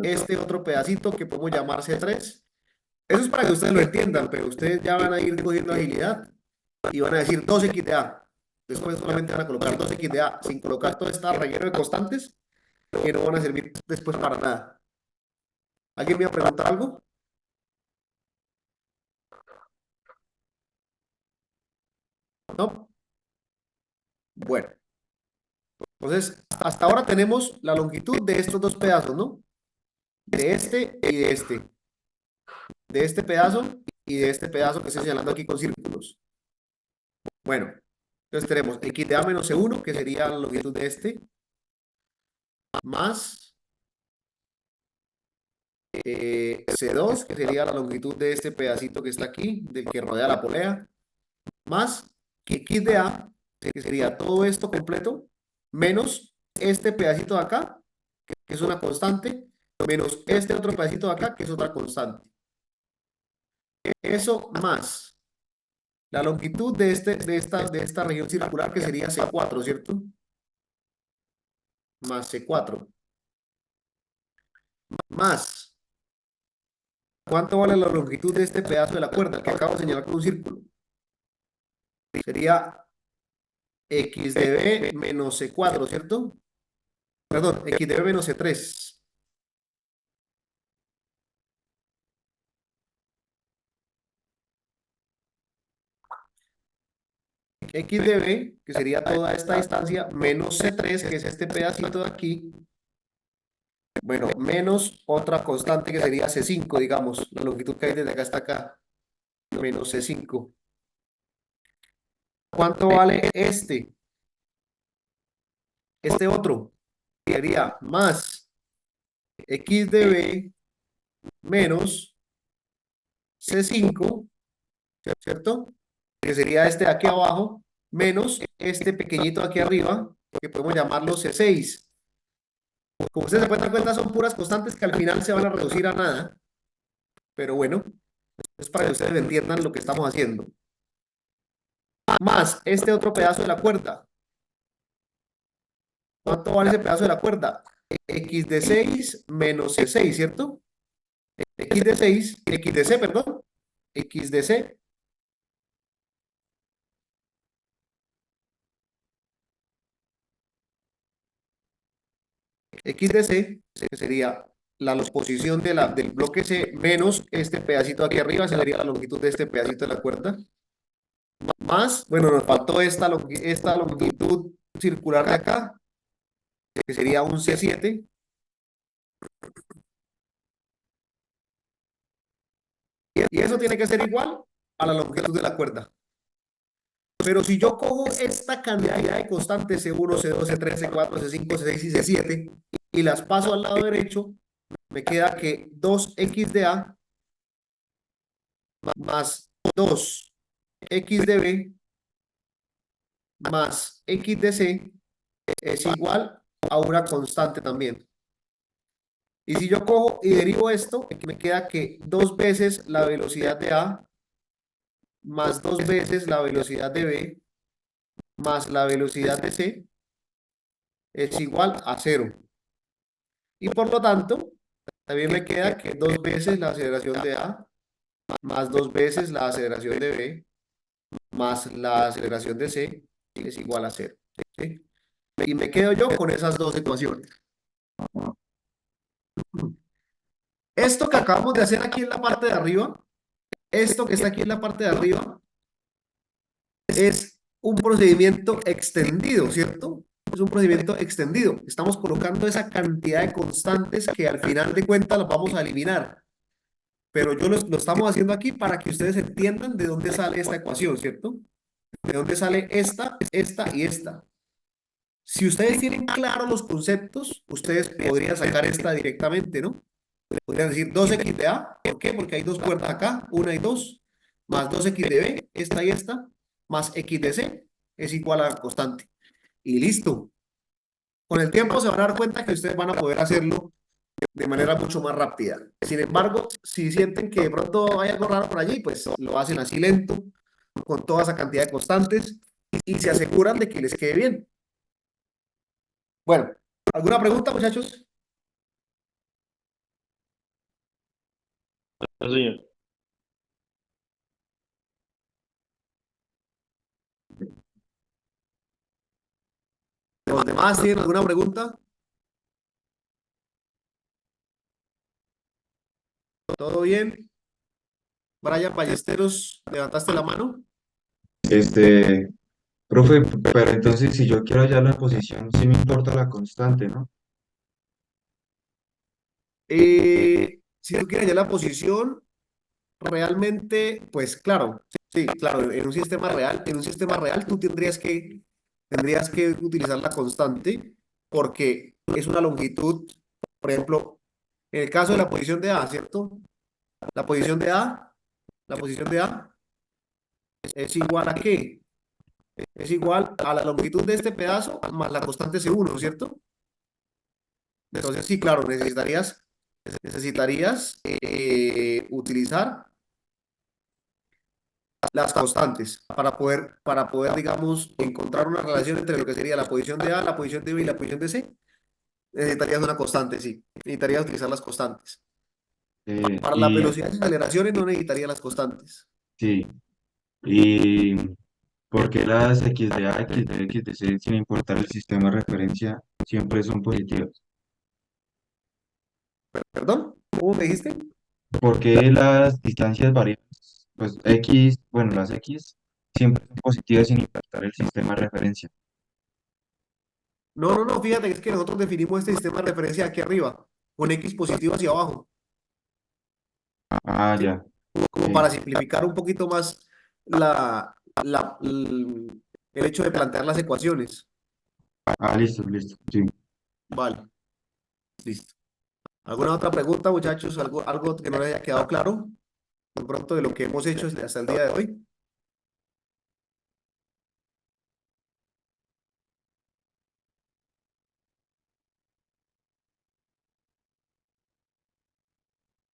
este otro pedacito que podemos llamar C3. Eso es para que ustedes lo entiendan, pero ustedes ya van a ir cogiendo agilidad y van a decir 2x de A. Después solamente van a colocar 2x de A sin colocar todo este relleno de constantes que no van a servir después para nada. ¿Alguien me va a preguntar algo? ¿No? Bueno, entonces hasta ahora tenemos la longitud de estos dos pedazos, ¿no? De este y de este. De este pedazo y de este pedazo que estoy señalando aquí con círculos. Bueno, entonces tenemos X de A menos C1, que sería la longitud de este, más C2, que sería la longitud de este pedacito que está aquí, del que rodea la polea, más X de A, que sería todo esto completo, menos este pedacito de acá, que es una constante, menos este otro pedacito de acá, que es otra constante. Eso más la longitud de esta región circular, que sería C4, ¿cierto? Más C4. Más, ¿cuánto vale la longitud de este pedazo de la cuerda que acabo de señalar con un círculo? Sería X de B menos C4, ¿cierto? Perdón, X de B menos C3. X de B, que sería toda esta distancia, menos C3, que es este pedacito de aquí. Bueno, menos otra constante que sería C5, digamos, la longitud que hay desde acá hasta acá, menos C5. ¿Cuánto vale este? Este otro sería más X de B menos C5, ¿cierto? Que sería este de aquí abajo, menos este pequeñito de aquí arriba, que podemos llamarlo C6. Como ustedes se pueden dar cuenta, son puras constantes que al final se van a reducir a nada, pero bueno, es para que ustedes entiendan lo que estamos haciendo. Más este otro pedazo de la cuerda. ¿Cuánto vale ese pedazo de la cuerda? X de 6 menos C6, ¿cierto? X de 6, X de C, perdón. X de C, X de C, que sería la posición del bloque C menos este pedacito aquí arriba, sería la longitud de este pedacito de la cuerda. Más, bueno, nos faltó esta longitud circular de acá, que sería un C7. Y eso tiene que ser igual a la longitud de la cuerda. Pero si yo cojo esta cantidad de constantes C1, C2, C3, C4, C5, C6 y C7 y las paso al lado derecho, me queda que 2x de A más 2x de B más x de C es igual a una constante también. Y si yo cojo y derivo esto, me queda que 2 veces la velocidad de A más 2 veces la velocidad de B más la velocidad de C es igual a 0. Y por lo tanto, también me queda que 2 veces la aceleración de A más 2 veces la aceleración de B más la aceleración de C es igual a 0. ¿Sí? Y me quedo yo con esas dos ecuaciones. Esto que acabamos de hacer aquí en la parte de arriba, esto que está aquí en la parte de arriba, es un procedimiento extendido, ¿cierto? Es un procedimiento extendido. Estamos colocando esa cantidad de constantes que al final de cuentas las vamos a eliminar. Pero yo lo estamos haciendo aquí para que ustedes entiendan de dónde sale esta ecuación, ¿cierto? De dónde sale esta, esta y esta. Si ustedes tienen claros los conceptos, ustedes podrían sacar esta directamente, ¿no? Podrían decir 2x de A. ¿Por qué? Porque hay dos puertas acá, una y dos, más 2x de B, esta y esta, más x de C, es igual a la constante. Y listo. Con el tiempo se van a dar cuenta que ustedes van a poder hacerlo de manera mucho más rápida. Sin embargo, si sienten que de pronto hay algo raro por allí, pues lo hacen así lento, con toda esa cantidad de constantes, y se aseguran de que les quede bien. Bueno, ¿alguna pregunta, muchachos? No, señor. ¿Los demás tienen alguna pregunta? ¿Todo bien? Brian Ballesteros, ¿levantaste la mano? Este, profe, pero entonces si yo quiero hallar la posición, sí me importa la constante, ¿no? Si tú quieres ya la posición, realmente, pues claro, sí, claro, en un sistema real tú tendrías que utilizar la constante porque es una longitud, por ejemplo, en el caso de la posición de A, ¿cierto? La posición de A, la posición de A es igual a ¿qué? Es igual a la longitud de este pedazo más la constante C1, ¿cierto? Entonces, sí, claro, necesitarías utilizar las constantes para poder, digamos, encontrar una relación entre lo que sería la posición de A, la posición de B y la posición de C. Necesitarías una constante, sí. Necesitarías utilizar las constantes. Para las Y velocidades y aceleraciones no necesitaría las constantes. sí, y porque las x de a, x de c, sin importar el sistema de referencia, siempre son positivas. ¿Perdón? ¿Cómo me dijiste? Porque las distancias variables, pues x, bueno, las x siempre son positivas sin importar el sistema de referencia. No, no, no, fíjate que es que nosotros definimos este sistema de referencia aquí arriba, con X positivo hacia abajo, Ah, ¿sí? ya, Como sí. para simplificar un poquito más la, el hecho de plantear las ecuaciones. Ah, listo, listo, sí. Vale, listo. ¿Alguna otra pregunta, muchachos? ¿Algo que no les haya quedado claro de pronto de lo que hemos hecho hasta el día de hoy?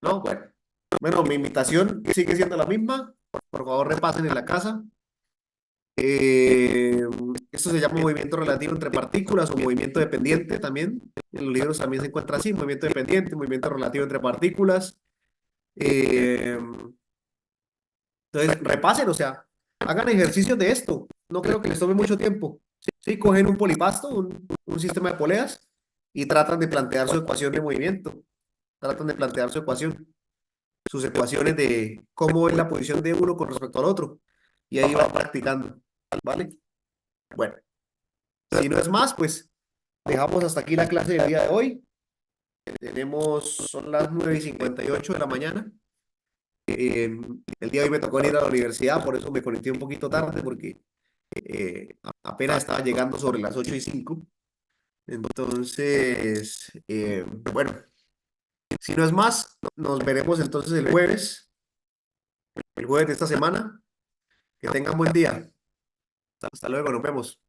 No, bueno. Bueno, mi invitación sigue siendo la misma. Por favor, repasen en la casa. Eh, Esto se llama movimiento relativo entre partículas o movimiento dependiente también. En los libros también se encuentra así, movimiento dependiente, movimiento relativo entre partículas. Eh, entonces, repasen, o sea, hagan ejercicios de esto. No creo que les tome mucho tiempo. Sí, cogen un polipasto, un sistema de poleas, y tratan de plantear su ecuación de movimiento. Tratan de plantear su ecuación, sus ecuaciones de cómo es la posición de uno con respecto al otro. Y ahí van practicando, ¿vale? Bueno, si no es más, pues dejamos hasta aquí la clase del día de hoy. Son las 9:58 de la mañana. El día de hoy me tocó ir a la universidad, por eso me conecté un poquito tarde, porque apenas estaba llegando sobre las 8:05. Entonces, bueno, si no es más, nos veremos entonces el jueves de esta semana. Que tengan buen día. Hasta luego, nos vemos.